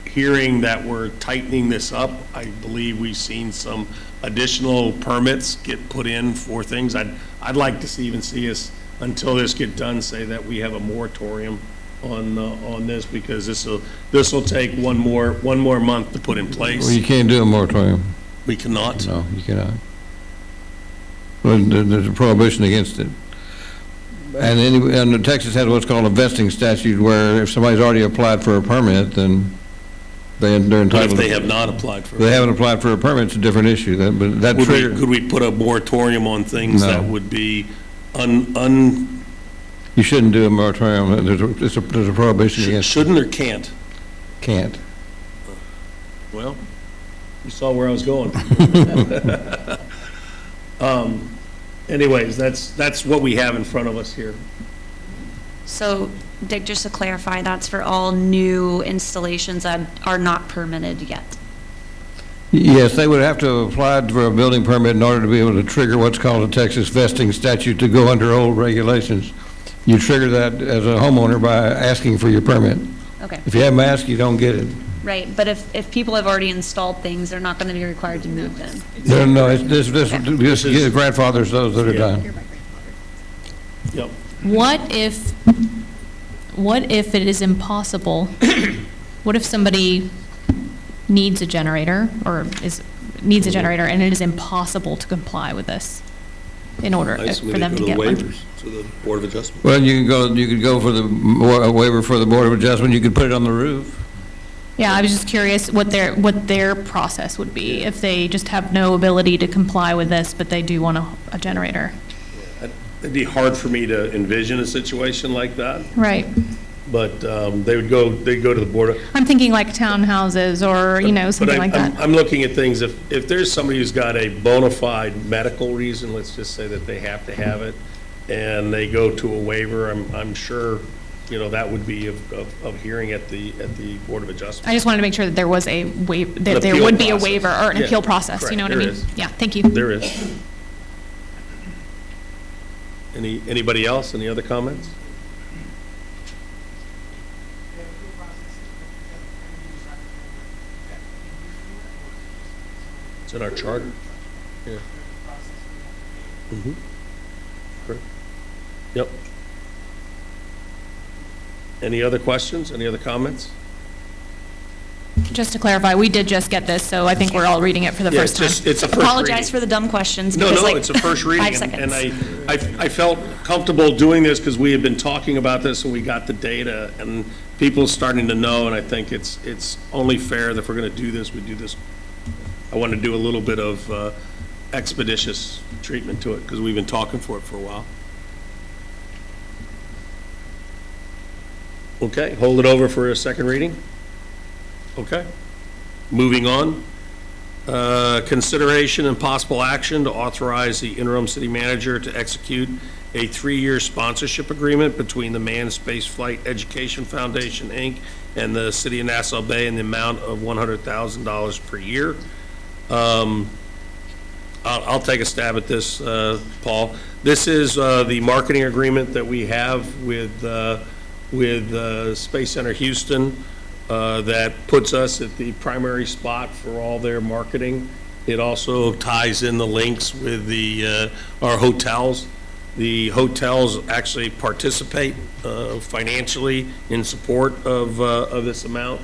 hearing that we're tightening this up, I believe we've seen some additional permits get put in for things. I'd like to even see us, until this get done, say that we have a moratorium on this, because this will take one more month to put in place. Well, you can't do a moratorium. We cannot. No, you cannot. Well, there's a prohibition against it. And Texas has what's called a vesting statute, where if somebody's already applied for a permit, then they're entitled. But if they have not applied for they haven't applied for a permit, it's a different issue. But that trigger. Could we put a moratorium on things that would be You shouldn't do a moratorium. There's a prohibition against. Shouldn't or can't? Can't. Well, you saw where I was going. Anyways, that's what we have in front of us here. So, Dick, just to clarify, that's for all new installations that are not permitted yet? Yes, they would have to apply for a building permit in order to be able to trigger what's called a Texas vesting statute to go under old regulations. You trigger that as a homeowner by asking for your permit. Okay. If you haven't asked, you don't get it. Right, but if people have already installed things, they're not going to be required to move them. No, this grandfathers those that are done. Yep. What if it is impossible? What if somebody needs a generator needs a generator and it is impossible to comply with this in order for them to get one? To the Board of Adjustment. Well, you could go for the waiver for the Board of Adjustment. You could put it on the roof. Yeah, I was just curious what their process would be if they just have no ability to comply with this, but they do want a generator. It'd be hard for me to envision a situation like that, Right. but they'd go to the Board of. I'm thinking like townhouses or, something like that. I'm looking at things, if there's somebody who's got a bona fide medical reason, let's just say that they have to have it, and they go to a waiver, I'm sure, that would be of hearing at the Board of Adjustment. I just wanted to make sure that there was a that there appeal would be a process. waiver or an Yeah, appeal process, you correct, know what I there mean? is. Yeah, thank you. There is. Anybody else? Any other comments? It's in our charter. Yeah. Mm-hmm. Correct. Yep. Any other questions? Any other comments? Just to clarify, we did just get this, so I think we're all reading it for the Yeah, first time. it's a first Apologize reading. for the dumb questions. No, because, no, like, it's a first reading. 5 and- seconds. And I felt comfortable doing this because we had been talking about this and we got the data and people starting to know, and I think it's only fair that if we're going to do this, we do this. I want to do a little bit of expeditious treatment to it because we've been talking for it for a while. Okay, hold it over for a second reading. Okay. Moving on. Consideration and possible action to authorize the interim city manager to execute a 3-year sponsorship agreement between the Manned Space Flight Education Foundation, Inc., and the City of Nassau Bay in the amount of $100,000 per year. I'll take a stab at this, Paul. This is the marketing agreement that we have with Space Center Houston. That puts us at the primary spot for all their marketing. It also ties in the links with our hotels. The hotels actually participate financially in support of this amount,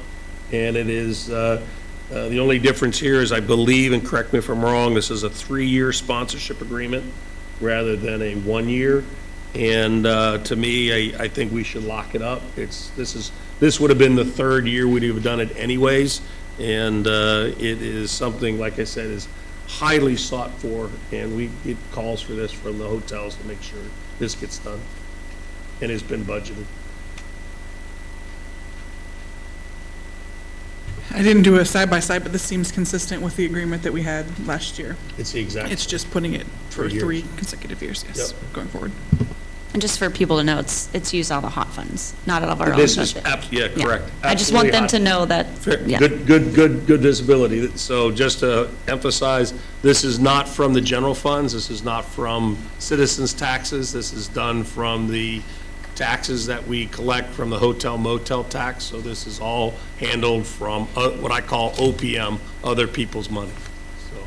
and it is the only difference here is I believe, and correct me if I'm wrong, this is a 3-year sponsorship agreement rather than a 1-year. And to me, I think we should lock it up. This would have been the 3rd year we'd have done it anyways, and it is something, like I said, is highly sought for, and we get calls for this from the hotels to make sure this gets done, and it's been budgeted. I didn't do a side-by-side, but this seems consistent with the agreement that we had last year. It's the exact. It's just putting it for 3 years. 3 consecutive years, yes, Yep. going forward. And just for people to know, it's used out of hot funds, not out of our own This is, budget. yeah, correct. I just want them to Absolutely know that, Fair. yeah. Good visibility. So just to emphasize, this is not from the general funds, this is not from citizens' taxes, this is done from the taxes that we collect from the hotel motel tax, so this is all handled from what I call OPM, other people's money, so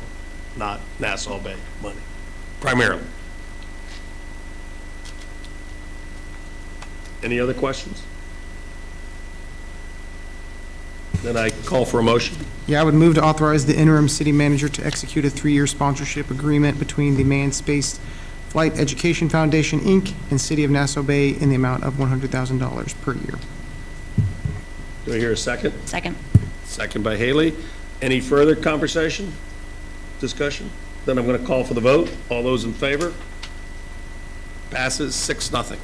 not Nassau Bay money, primarily. Any other questions? Then I call for a motion. Yeah, I would move to authorize the interim city manager to execute a 3-year sponsorship agreement between the Manned Space Flight Education Foundation, Inc., and City of Nassau Bay in the amount of $100,000 per year. Do I hear a second? Second. Second by Haley. Any further conversation, discussion? Then I'm going to call for the vote. All those in favor? Passes 6-0.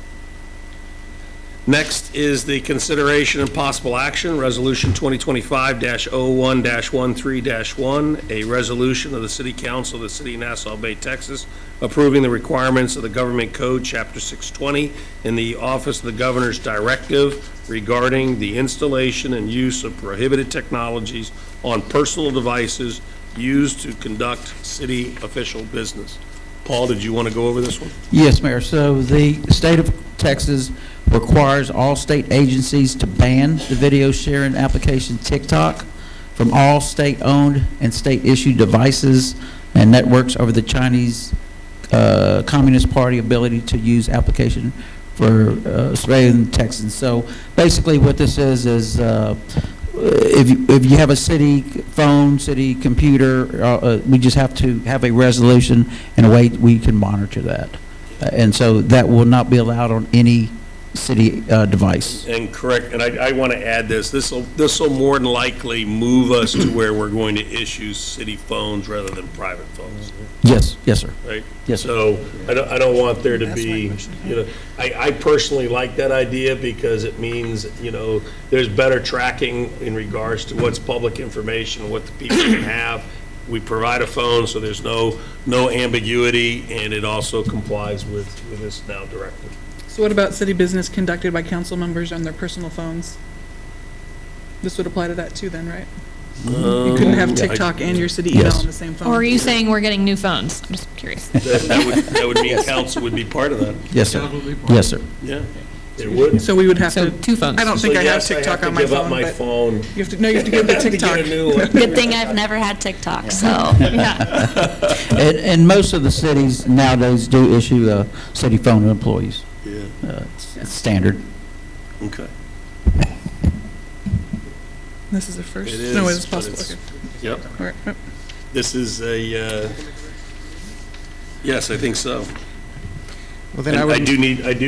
Next is the consideration and possible action, Resolution 2025-01-13-1, a resolution of the City Council of the City of Nassau Bay, Texas, approving the requirements of the Government Code, Chapter 620, in the Office of the Governor's Directive regarding the installation and use of prohibited technologies on personal devices used to conduct city official business. Paul, did you want to go over this one? Yes, Mayor. So the state of Texas requires all state agencies to ban the video sharing application TikTok from all state-owned and state-issued devices and networks over the Chinese Communist Party ability to use application for surveilling Texans. So basically what this is if you have a city phone, city computer, we just have to have a resolution and a way we can monitor that. And so that will not be allowed on any city device. And correct, and I want to add this will more than likely move us to where we're going to issue city phones rather than private phones, Yes, yes, sir. right? Yes, sir. So I don't want there to be, I personally like that idea because it means, there's better tracking in regards to what's public information, what the people can have. We provide a phone, so there's no ambiguity, and it also complies with this now directive. So what about city business conducted by council members on their personal phones? This would apply to that too then, right? You couldn't have TikTok and your city email Yes. on the same phone. Or are you saying we're getting new phones? I'm just curious. That would mean council would be part of that. Yes, sir. Yes, sir. Yeah, it would. So we would have So to. 2 phones. I don't So think I have yes, TikTok on my give up phone, my but phone. you have to give the To get TikTok. a new one. Good thing I've never had TikTok, so. Yeah. And most of the cities nowadays do issue city phone to employees. Yeah, It's standard. okay. This is the first? It is. No, it's but possible, okay. Yep. All right. Yep. This is yes, I think so. Well, then And I I would, do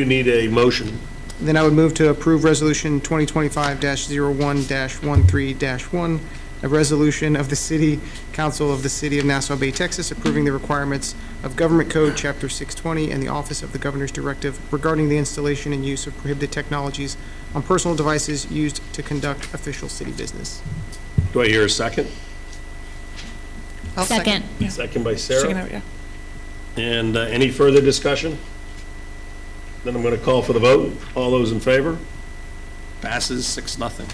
need a motion. then I would move to approve Resolution 2025-01-13-1, a resolution of the City Council of the City of Nassau Bay, Texas, approving the requirements of Government Code Chapter 620 and the Office of the Governor's Directive regarding the installation and use of prohibited technologies on personal devices used to conduct official city business. Do I hear a second? I'll Second. Yeah. Second by She can Sarah. have it, yeah. And any further discussion? Then I'm going to call for the vote. All those in favor? Passes 6-0.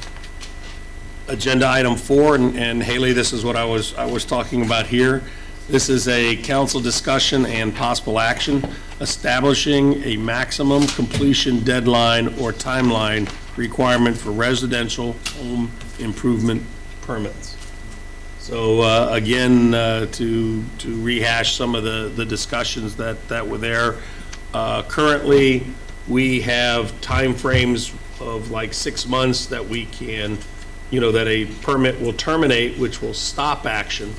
Agenda item 4, and Haley, this is what I was talking about here. This is a council discussion and possible action establishing a maximum completion deadline or timeline requirement for residential home improvement permits. So again, to rehash some of the discussions that were there, currently, we have timeframes of like 6 months that we can, that a permit will terminate, which will stop action,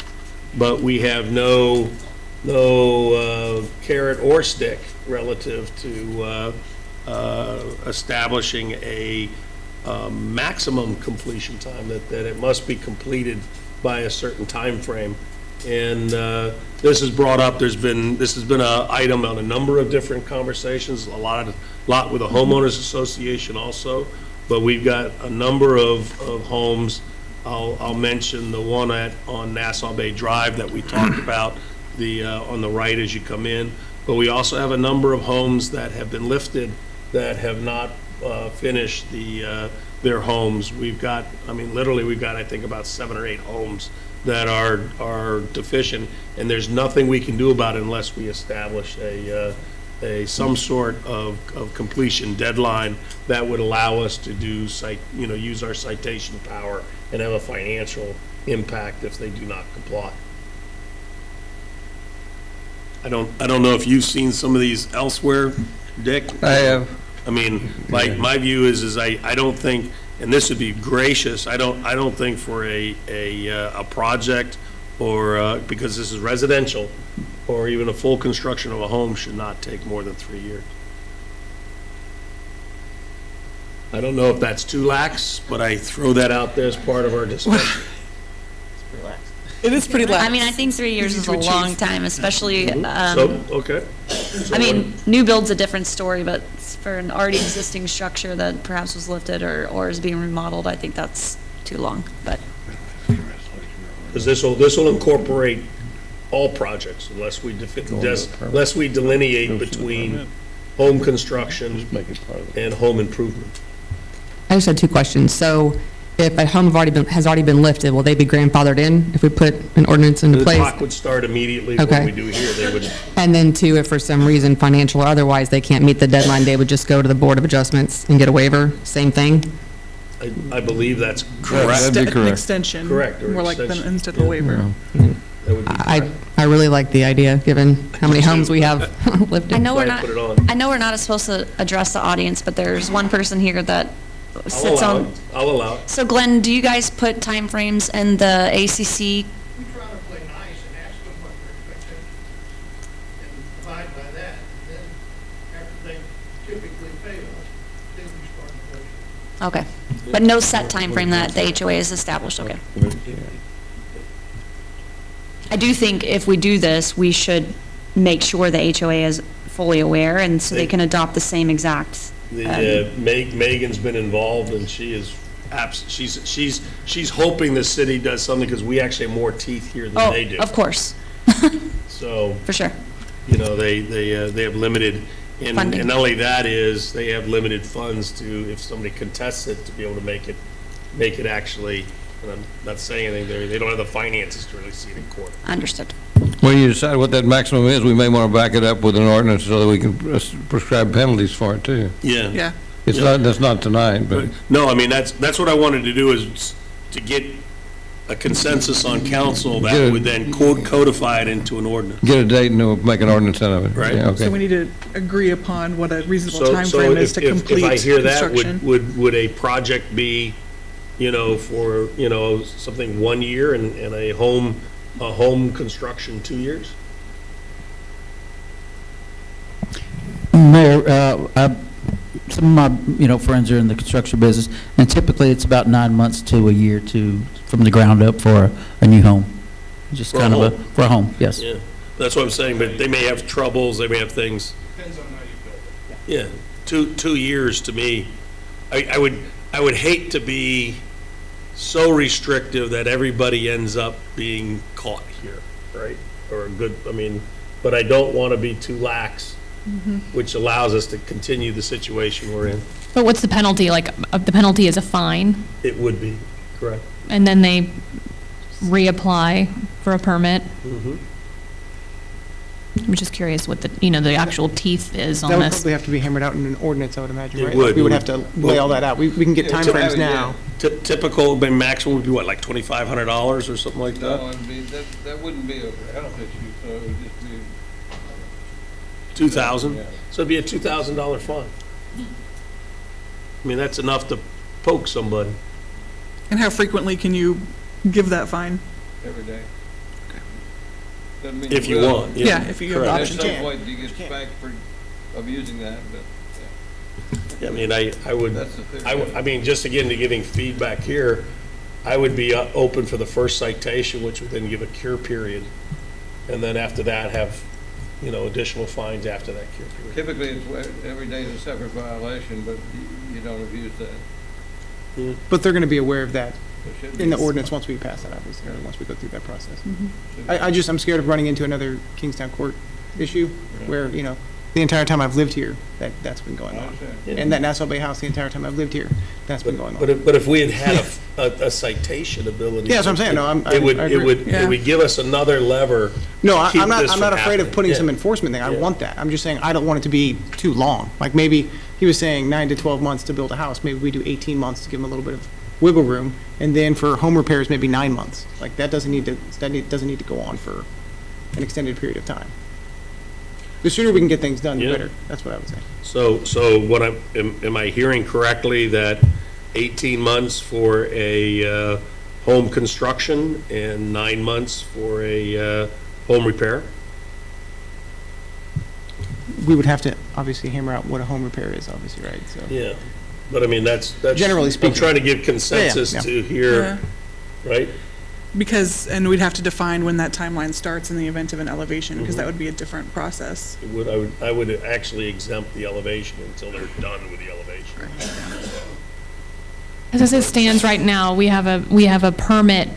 but we have no carrot or stick relative to establishing a maximum completion time, that it must be completed by a certain time frame. And this is brought up, this has been an item on a number of different conversations, a lot with the homeowners association also, but we've got a number of homes. I'll mention the one on Nassau Bay Drive that we talked about, on the right as you come in, but we also have a number of homes that have been lifted that have not finished their homes. We've got, literally, I think about 7 or 8 homes that are deficient, and there's nothing we can do about it unless we establish some sort of completion deadline that would allow us to use our citation power and have a financial impact if they do not comply. I don't know if you've seen some of these elsewhere, Dick? I have. My view is I don't think, and this would be gracious, I don't think for a project or, because this is residential, or even a full construction of a home should not take more than 3 years. I don't know if that's too lax, but I throw that out there as part of our discussion. It is pretty lax. I think 3 years Easy is to a achieve. long time, especially, Okay. new build's a different story, but for an already existing structure that perhaps was lifted or is being remodeled, I think that's too long, but. Because this will incorporate all projects unless we delineate between home construction and home improvement. I just had 2 questions. So if a home has already been lifted, will they be grandfathered in if we put an ordinance into The place? clock would start immediately when Okay. we do here, they would, And then two, if for some reason, financial or otherwise, they can't meet the deadline, they would just go to the Board of Adjustments and get a waiver, same thing? I believe that's That'd correct. be An correct. extension. Correct, or More like extension. instead of a waiver. That would be correct. I really like the idea, given how many homes we have lifted. I know we're Glad not, to put it on. I know we're not supposed to address the audience, but there's one person here that I'll sits allow on. it. I'll allow it. So Glenn, do you guys put timeframes in the ACC? We try to play nice and ask them what their expectations is, and abide by that. Then, after they typically fail, then we start negotiating. Okay. But no set timeframe that the HOA has established, okay. I do think if we do this, we should make sure the HOA is fully aware, and so they can adopt the same exact. Megan's been involved, and she is she's hoping the city does something, because we actually have more teeth here than they do. Of course, So, for sure. you know, they have limited, and Funding. not only that is, they have limited funds to, if somebody contests it, to be able to make it actually, and I'm not saying anything, they don't have the finances to really see it in court. Understood. When you decide what that maximum is, we may want to back it up with an ordinance so that we can prescribe penalties for it, too. Yeah. Yeah. It's not, that's not tonight, but No, I mean, that's what I wanted to do, is to get a consensus on council that Good. would then codify it into an ordinance. get a date and we'll make an ordinance out of it. Right. Yeah, okay. So we need to agree upon what a reasonable So timeframe is to if complete I hear that, construction. would a project be, for, something 1 year and a home construction 2 years? Mayor, some of my, friends are in the construction business, and typically it's about 9 months to a year from the ground up for a new home. Just For a kind of home? for a home, yes. Yeah, that's what I'm saying, but they may have troubles, they may have things. Depends on how you build it. Yeah, 2 years to me, I would hate to be so restrictive that everybody ends up being caught here, right? Or a good, but I don't want to be too lax, which allows us to continue the situation we're in. But what's the penalty? Like, the penalty is a fine, It would be, correct? and then they reapply for a permit? Mhm. I'm just curious what the actual teeth is That on would this. probably have to be hammered out in an ordinance, I would imagine, It right? would. We would have to lay all that out. We can get Yeah, timeframes now. Typical, maximum would be what, like $2,500 or something like that? No, that wouldn't be a health issue, so it would just be. 2,000? Yeah. So it'd be a $2,000 fine. That's enough to poke somebody. And how frequently can you give that fine? Every day. Doesn't mean If you will. want, Yeah, if you have the correct. At option some to. point, you get spanked for abusing that, but, I would, That's the theory. just again, to giving feedback here, I would be open for the first citation, which would then give a cure period. And then after that, have, additional fines after that cure period. typically, every day is a separate violation, but you don't abuse that. But they're going to be aware of that It should in the be. ordinance once we pass that, obviously, or once we go through that process. Should be. I'm scared of running into another Kingstown court issue where, the entire time I've lived here, that's been going I on. understand. And that Nassau Bay house, the entire time I've lived here, that's been going on. But if we had had a citation ability. Yeah, that's what I'm saying. No, I agree. It would give us another lever. No, to keep I'm this not from afraid of happening. putting Yeah. some enforcement thing. I Yeah. want that. I'm just saying, I don't want it to be too long. Like, maybe, he was saying 9 to 12 months to build a house. Maybe we do 18 months to give them a little bit of wiggle room. And then for home repairs, maybe 9 months. Like, that doesn't need to go on for an extended period of time. The sooner we can get things done, the Yeah. better. That's what I would say. So what am I hearing correctly, that 18 months for a home construction and 9 months for a home repair? We would have to obviously hammer out what a home repair is, obviously, right? So. Yeah, but that's. Generally speaking. I'm trying to give consensus Yeah. to here, right? And we'd have to define when that timeline starts in the event of an elevation, because that would be a different process. I would actually exempt the elevation until they're done with the elevation. As it stands right now, we have a permit,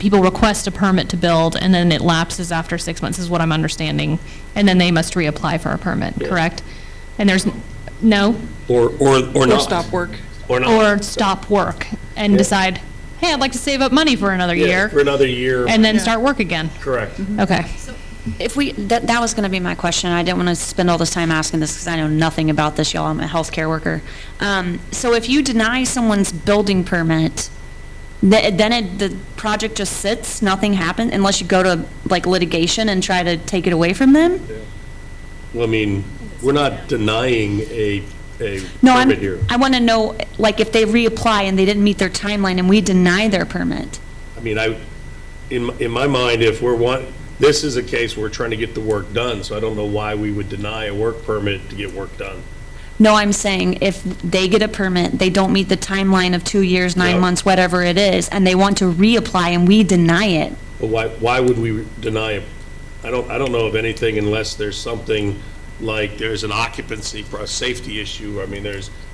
people request a permit to build, and then it lapses after 6 months, is what I'm understanding. And then they must reapply for a permit, Yeah. correct? And there's, no? Or Or not. stop work. Or not. or stop work and Yeah. decide, hey, I'd like to save up money for another Yeah, year, for another year. and then start work again. Correct. Okay. If we, that was going to be my question. I didn't want to spend all this time asking this because I know nothing about this, y'all. I'm a healthcare worker. So if you deny someone's building permit, then the project just sits, nothing happens, unless you go to like litigation and try to take it away from them? Well, I mean, we're not denying a No, permit here. I want to know, like, if they reapply and they didn't meet their timeline and we deny their permit. I mean, in my mind, if this is a case where we're trying to get the work done, so I don't know why we would deny a work permit to get work done. No, I'm saying if they get a permit, they don't meet the timeline of 2 years, 9 No. months, whatever it is, and they want to reapply and we deny it. But why would we deny it? I don't know of anything unless there's something like there's an occupancy, a safety issue. I mean,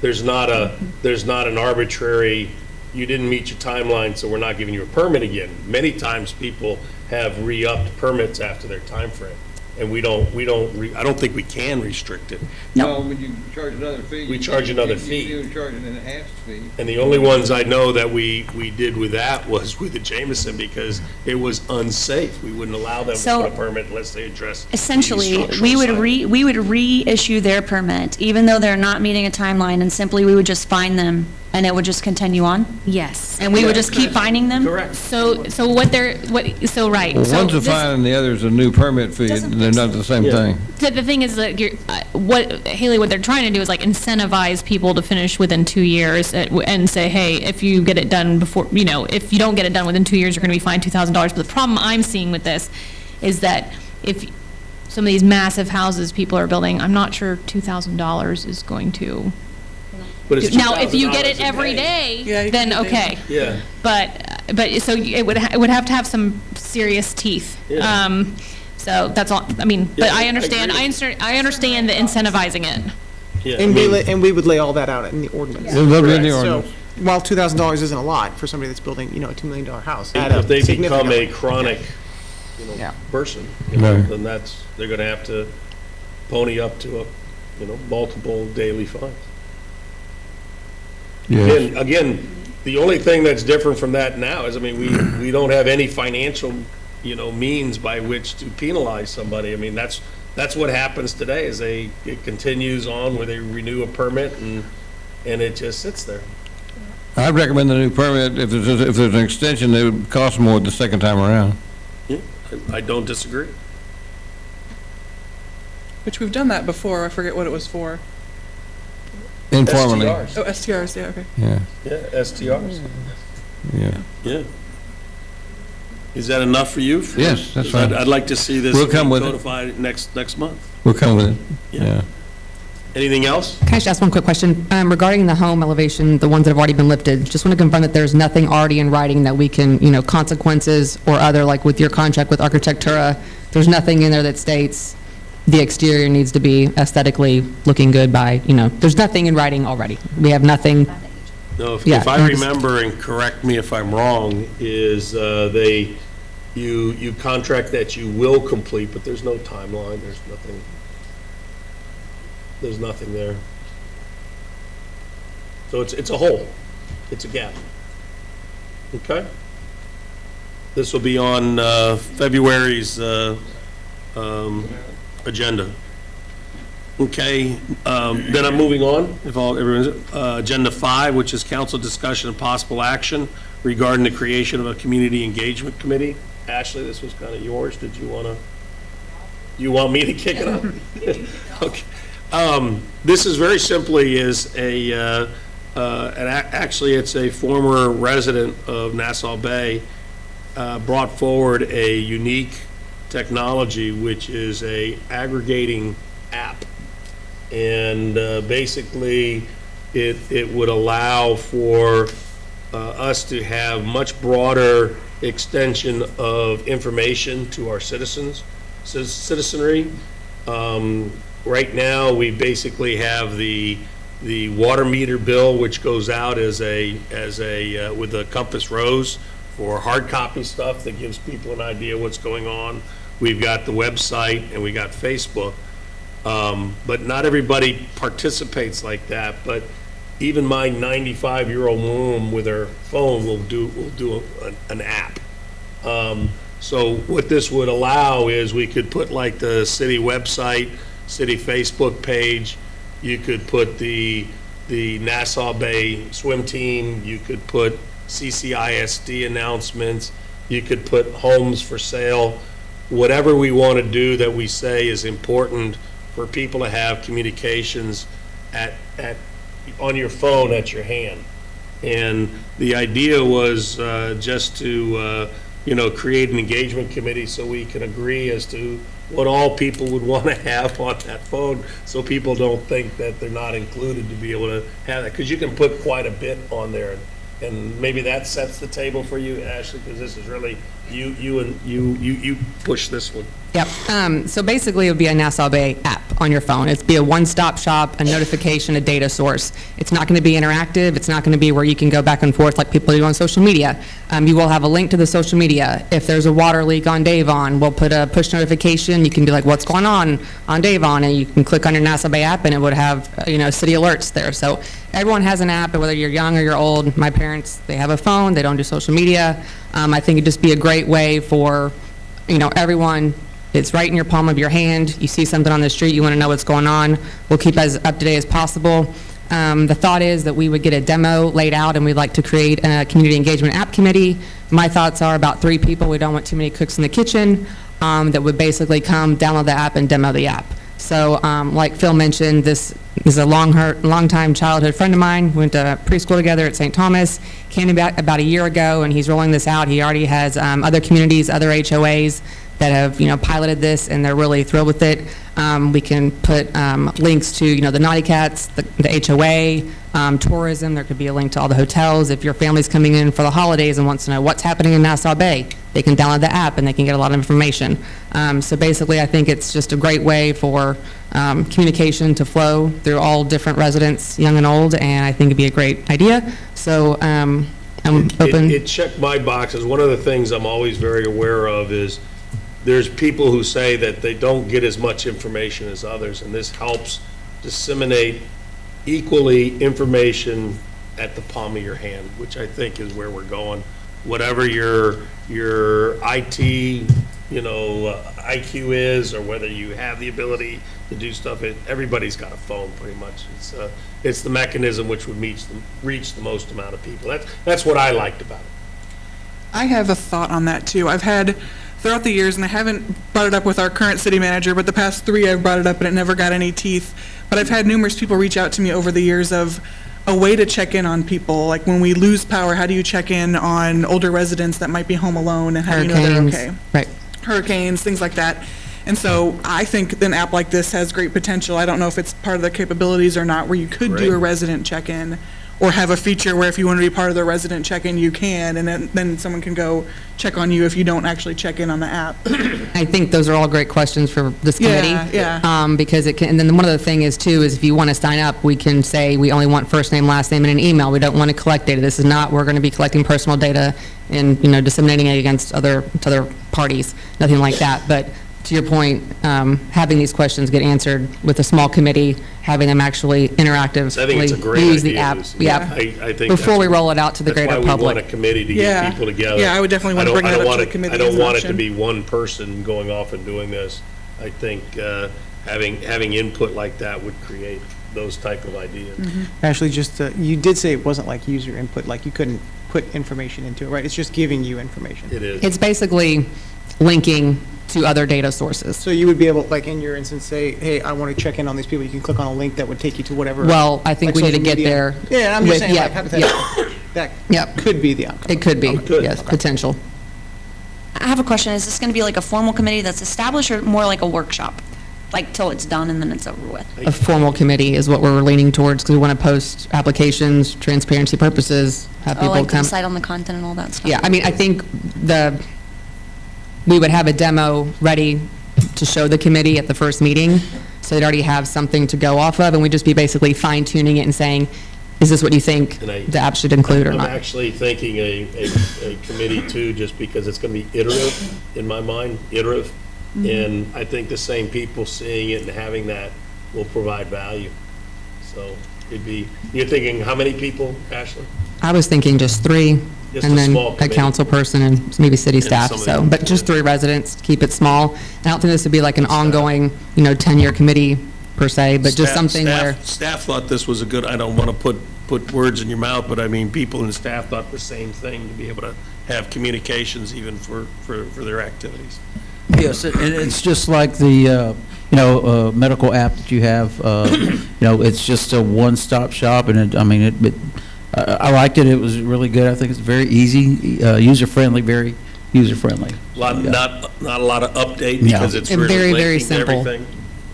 there's not an arbitrary, you didn't meet your timeline, so we're not giving you a permit again. Many times people have re-upped permits after their time frame, and I don't think we can restrict it. No, when you charge another fee. We charge another fee. You charge an enhanced fee. And the only ones I know that we did with that was with the Jameson, because it was unsafe. We wouldn't allow them to So, put a permit unless they addressed the Essentially, structural we would side. we would reissue their permit, even though they're not meeting a timeline, and simply we would just fine them, and it would just continue on? Yes. And we would just keep fining them? Correct. So right. So One's a fine and the other's a new permit fee. They're not the same thing. So the thing is that what they're trying to do is like incentivize people to finish within 2 years and say, hey, if you get it done before, if you don't get it done within 2 years, you're going to be fined $2,000. But the problem I'm seeing with this is that if some of these massive houses people are building, I'm not sure $2,000 is going to. But it's Now, if you get $2,000 it every day, Yeah, you then can do okay. Yeah. But so it would have to have some serious teeth. Yeah. So that's all. I mean, but Yeah, I I understand. agree. I understand the incentivizing it. Yeah, And I mean, and we would lay all that out in the ordinance. It'll be in the So, ordinance. while $2,000 isn't a lot for somebody that's building, a $2 million house. add if up they become significantly. a chronic, Yeah. person, Right. then they're gonna have to pony up to multiple daily fines. Yes. Again, the only thing that's different from that now is, I mean, we don't have any financial, means by which to penalize somebody. I mean, that's what happens today, is it continues on where they renew a permit and it just sits there. I'd recommend the new permit. If there's an extension, it would cost more the second time around. Yeah, I don't disagree. Which we've done that before. I forget what it was for. Informally. STRs. Oh, STRs, yeah, okay. Yeah, Yeah, STRs. yeah. Yeah. Is that enough for you? Yes, that's fine. I'd like to see this We'll come with it. codified next month. We'll come with it. Yeah. Yeah. Anything else? Can I just ask one quick question? Regarding the home elevation, the ones that have already been lifted, just want to confirm that there's nothing already in writing that we can, consequences or other, like with your contract with Architectura, there's nothing in there that states the exterior needs to be aesthetically looking good by, there's nothing in writing already. We have nothing. No, if Yeah, I and just- remember, and correct me if I'm wrong, is you contract that you will complete, but there's no timeline, there's nothing there. So it's a hole, it's a gap. Okay? This will be on February's agenda. Okay, then I'm moving on, everyone's, Agenda 5, which is council discussion and possible action regarding the creation of a community engagement committee. Ashley, this was kind of yours. Did you want me to kick it up? Okay. This is very simply actually it's a former resident of Nassau Bay, brought forward a unique technology, which is a aggregating app. And basically, it would allow for us to have much broader extension of information to our citizenry. Right now, we basically have the water meter bill, which goes out as with a compass rose for hard copy stuff that gives people an idea what's going on. We've got the website and we got Facebook. But not everybody participates like that. But even my 95-year-old mom with her phone will do an app. So what this would allow is we could put like the city website, city Facebook page, you could put the Nassau Bay swim team, you could put CCISD announcements, you could put homes for sale, whatever we want to do that we say is important for people to have communications on your phone at your hand. And the idea was just to create an engagement committee so we can agree as to what all people would want to have on that phone, so people don't think that they're not included to be able to have that, because you can put quite a bit on there. And maybe that sets the table for you, Ashley, because this is really, you push this one. Yep. So basically, it would be a Nassau Bay app on your phone. It'd be a one-stop shop, a notification, a data source. It's not going to be interactive. It's not going to be where you can go back and forth like people do on social media. You will have a link to the social media. If there's a water leak on Davon, we'll put a push notification. You can be like, what's going on Davon? And you can click on your Nassau Bay app, and it would have, city alerts there. So everyone has an app, whether you're young or you're old. My parents, they have a phone. They don't do social media. I think it'd just be a great way for, everyone. It's right in your palm of your hand. You see something on the street, you want to know what's going on. We'll keep as up to date as possible. The thought is that we would get a demo laid out, and we'd like to create a community engagement app committee. My thoughts are about 3 people. We don't want too many cooks in the kitchen that would basically come download the app and demo the app. So like Phil mentioned, this is a long-time childhood friend of mine. We went to preschool together at St. Thomas. Came about a year ago, and he's rolling this out. He already has other communities, other HOAs that have piloted this, and they're really thrilled with it. We can put links to the Naughty Cats, the HOA, tourism. There could be a link to all the hotels. If your family's coming in for the holidays and wants to know what's happening in Nassau Bay, they can download the app and they can get a lot of information. So basically, I think it's just a great way for communication to flow through all different residents, young and old, and I think it'd be a great idea. So I'm open. It checked my boxes. One of the things I'm always very aware of is there's people who say that they don't get as much information as others, and this helps disseminate equally information at the palm of your hand, which I think is where we're going. Whatever your IT, IQ is, or whether you have the ability to do stuff, everybody's got a phone pretty much. It's the mechanism which would reach the most amount of people. That's what I liked about it. I have a thought on that too. I've had throughout the years, and I haven't brought it up with our current city manager, but the past 3 I've brought it up and it never got any teeth. But I've had numerous people reach out to me over the years of a way to check in on people. Like when we lose power, how do you check in on older residents that might be home alone, and how do you know they're okay? Right. Hurricanes, things like that. And so I think an app like this has great potential. I don't know if it's part of the capabilities or not, where you could do a resident check-in, or have a feature where if you want to be part of the resident check-in, you can, and then someone can go check on you if you don't actually check in on the app. I think those are all great questions for this committee. Yeah. Because it can, and then one of the thing is too, is if you want to sign up, we can say we only want first name, last name, and an email. We don't want to collect data. This is not, we're going to be collecting personal data and, disseminating it against other parties, nothing like that. But to your point, having these questions get answered with a small committee, having them actually interactively I think it's a great use the idea, app. Lucy. Yeah. I think Before we roll it out to the greater That's why we want public. a committee to get people together. Yeah, I would definitely want to bring that up to the committee. I don't as an want it to option. be one person going off and doing this. I think having input like that would create those type of ideas. Actually, just, you did say it wasn't like user input, like you couldn't put information into it, right? It's just giving you information. It is. It's basically linking to other data sources. So you would be able, like in your instance, say, hey, I want to check in on these people. You can click on a link that would take you to whatever. Well, I think like we need to social get media. there. Yeah, I'm just saying, yeah, like hypothetically, that could be the outcome. It could be, yes, potential. I have a question. Is this going to be like a formal committee that's established, or more like a workshop? Like till it's done and then it's over with? A formal committee is what we're leaning towards, because we want to post applications, transparency purposes, have people like to come. decide on the content and all that stuff? Yeah, I mean, I think we would have a demo ready to show the committee at the first meeting, so they'd already have something to go off of, and we'd just be basically fine-tuning it and saying, is this what you think the app should include or I'm not? actually thinking a committee too, just because it's going to be iterative, in my mind, iterative. And I think the same people seeing it and having that will provide value. So it'd be, you're thinking how many people, Ashley? I was thinking just 3, Just and a then small a committee. council person and maybe city And staff, some of so, the- but just 3 residents, keep it small. I don't think this would be like an ongoing, 10-year committee per se, but just Staff- something staff- where, Staff thought this was a good, I don't want to put words in your mouth, but I mean, people in the staff thought the same thing, to be able to have communications even for their activities. Yes, and it's just like the, medical app that you have, it's just a one-stop shop, and I liked it, it was really good, I think it's very easy, user-friendly, very user-friendly. Not a lot of update, No. because it's And really very, very linking to simple. everything.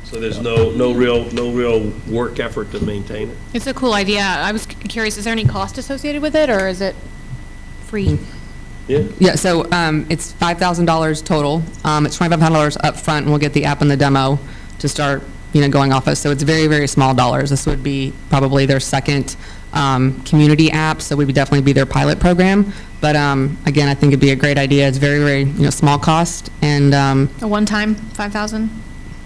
So there's no real work effort to maintain it. It's a cool idea. I was curious, is there any cost associated with it, or is it free? Yeah. yeah, so it's $5,000 total. It's $2,500 up front, and we'll get the app and the demo to start, going off of. So it's very, very small dollars. This would be probably their second community app, so we would definitely be their pilot program. But again, I think it'd be a great idea. It's very, very, small cost, and A one-time 5,000?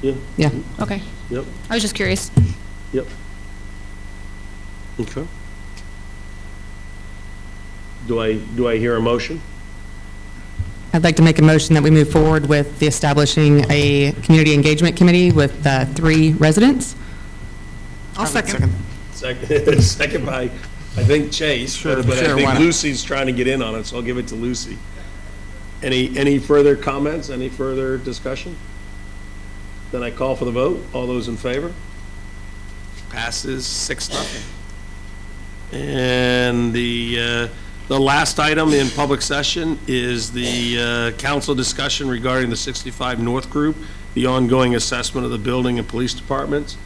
Yeah. yeah. Okay. Yep. I was just curious. Yep. Okay. Do I hear a motion? I'd like to make a motion that we move forward with the establishing a community engagement committee with 3 residents. I'll second. Second by, I think Chase, but I sure, think why not? Lucy's trying to get in on it, so I'll give it to Lucy. Any further comments, any further discussion? Then I call for the vote. All those in favor? Passes 6-0. And the last item in public session is the council discussion regarding the 65 North Group, the ongoing assessment of the building and police departments.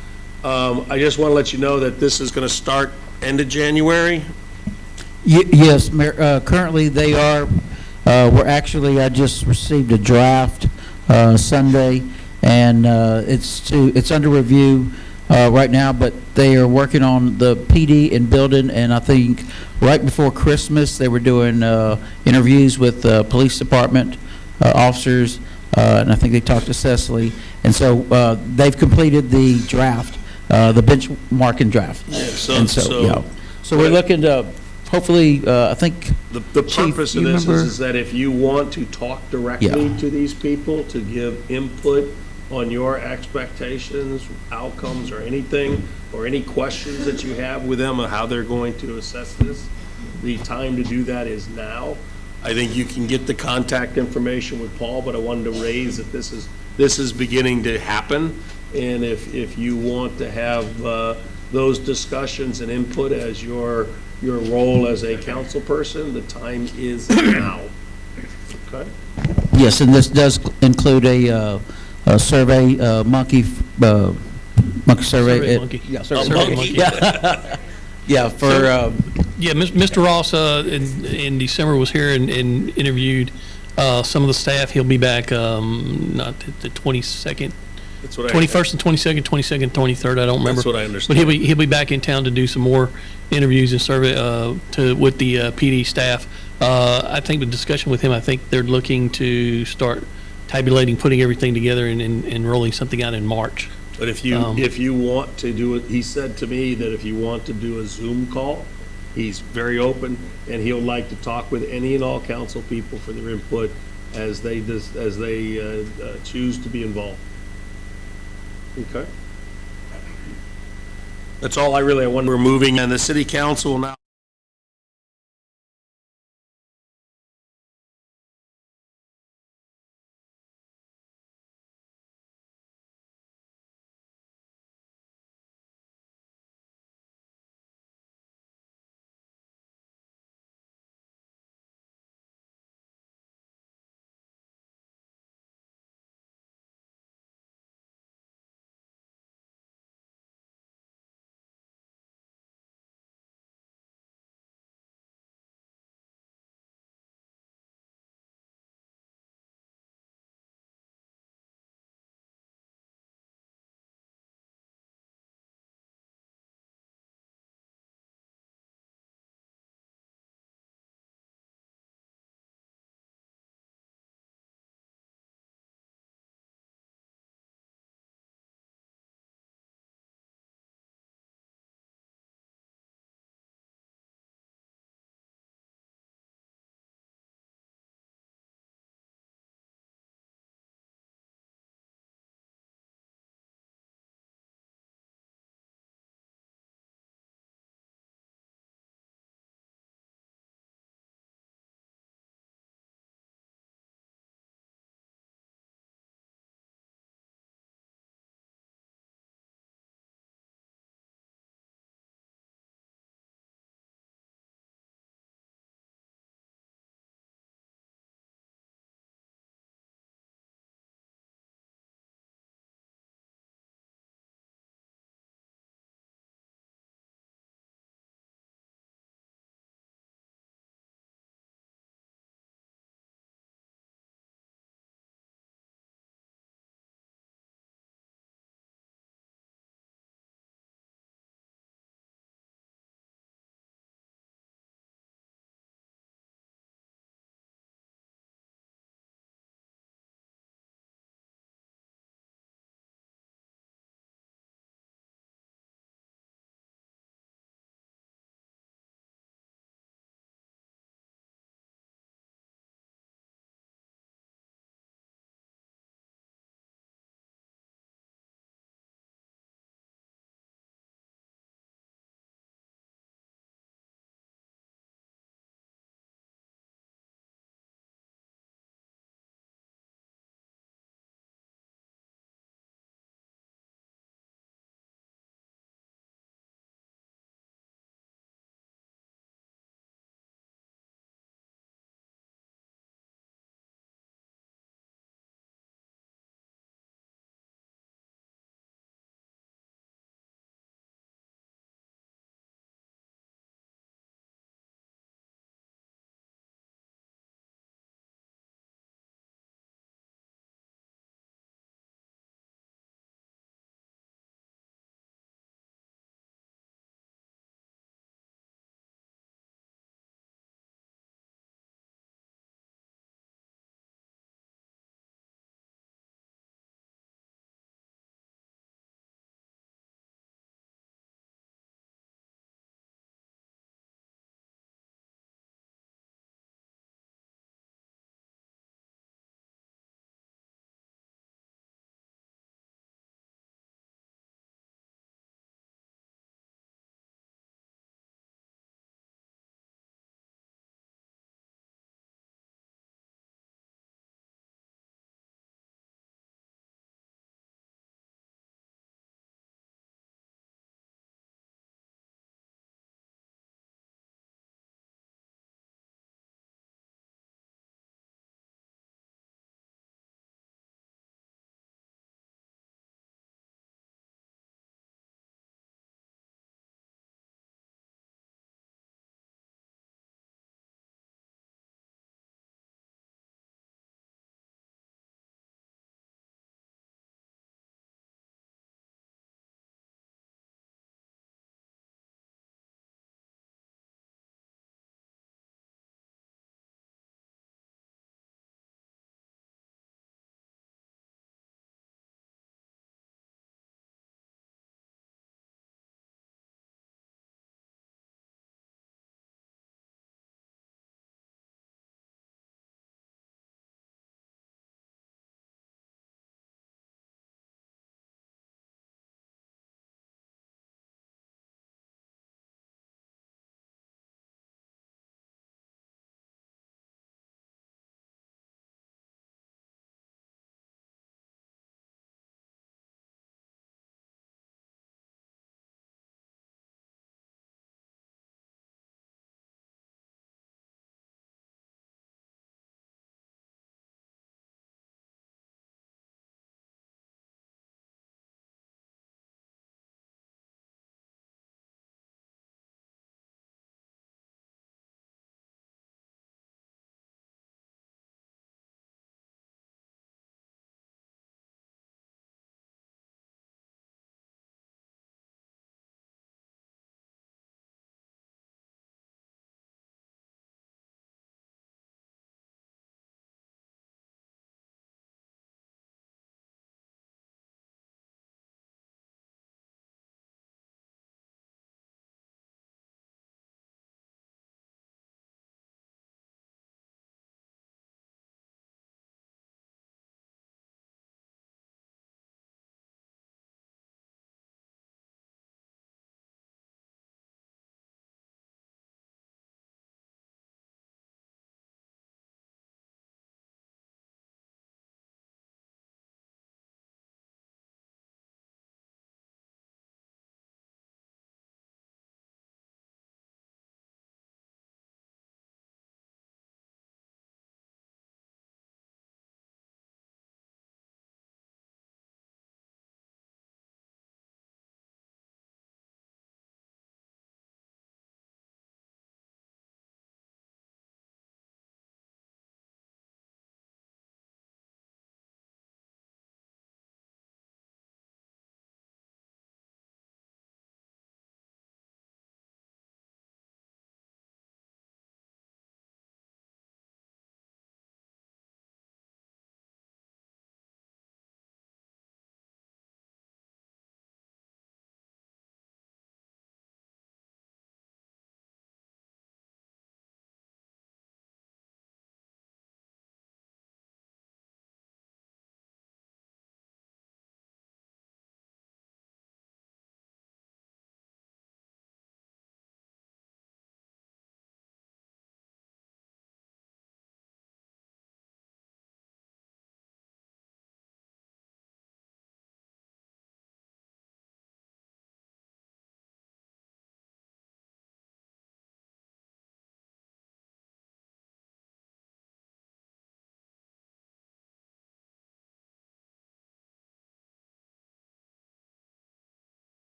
I just want to let you know that this is going to start end of January. Yes, Mayor, currently they are, I just received a draft Sunday, and it's under review right now, but they are working on the PD and building, and I think right before Christmas, they were doing interviews with police department officers, and I think they talked to Cecily, and so they've completed the draft, the benchmarking draft. And so we're looking to, hopefully, I think. The purpose of you this remember- is that if you want to talk directly Yeah. to these people, to give input on your expectations, outcomes, or anything, or any questions that you have with them on how they're going to assess this, the time to do that is now. I think you can get the contact information with Paul, but I wanted to raise that this is beginning to happen. And if you want to have those discussions and input as your role as a council person, the time is now. Okay? Yes, and this does include a survey, monkey survey. Survey monkey. Yeah, A survey monkey. Yeah, yeah, for, Yeah, Mr. Ross in December was here and interviewed some of the staff. He'll be back not the 22nd, That's what 21st and 22nd, 22nd, 23rd, I don't remember. That's what I understand. But he'll be back in town to do some more interviews and survey with the PD staff. I think the discussion with him, I think they're looking to start tabulating, putting everything together and rolling something out in March. But if you want to do it, he said to me that if you want to do a Zoom call, he's very open, and he'll like to talk with any and all council people for their input as they choose to be involved. Okay? That's all I want. We're moving, and the city council will now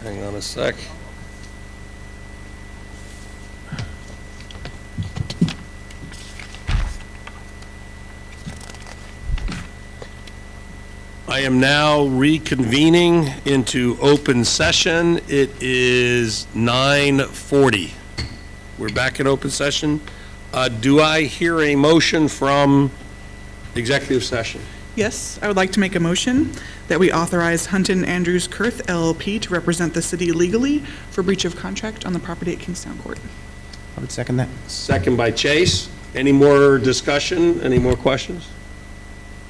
Hang on a sec. I am now reconvening into open session. It is 9:40. We're back in open session. Do I hear a motion from executive session? Yes, I would like to make a motion that we authorize Hunton Andrews Kurth LLP to represent the city legally for breach of contract on the property at Kingstown Court. I would second that. Second by Chase. Any more discussion? Any more questions?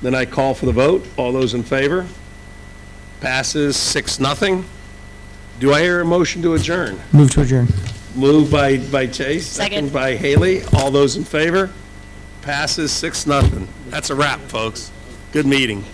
Then I call for the vote. All those in favor? Passes 6-0. Do I hear a motion to adjourn? Move to adjourn. Moved by Chase. Second. By Haley. All those in favor? Passes 6-0. That's a wrap, folks. Good meeting.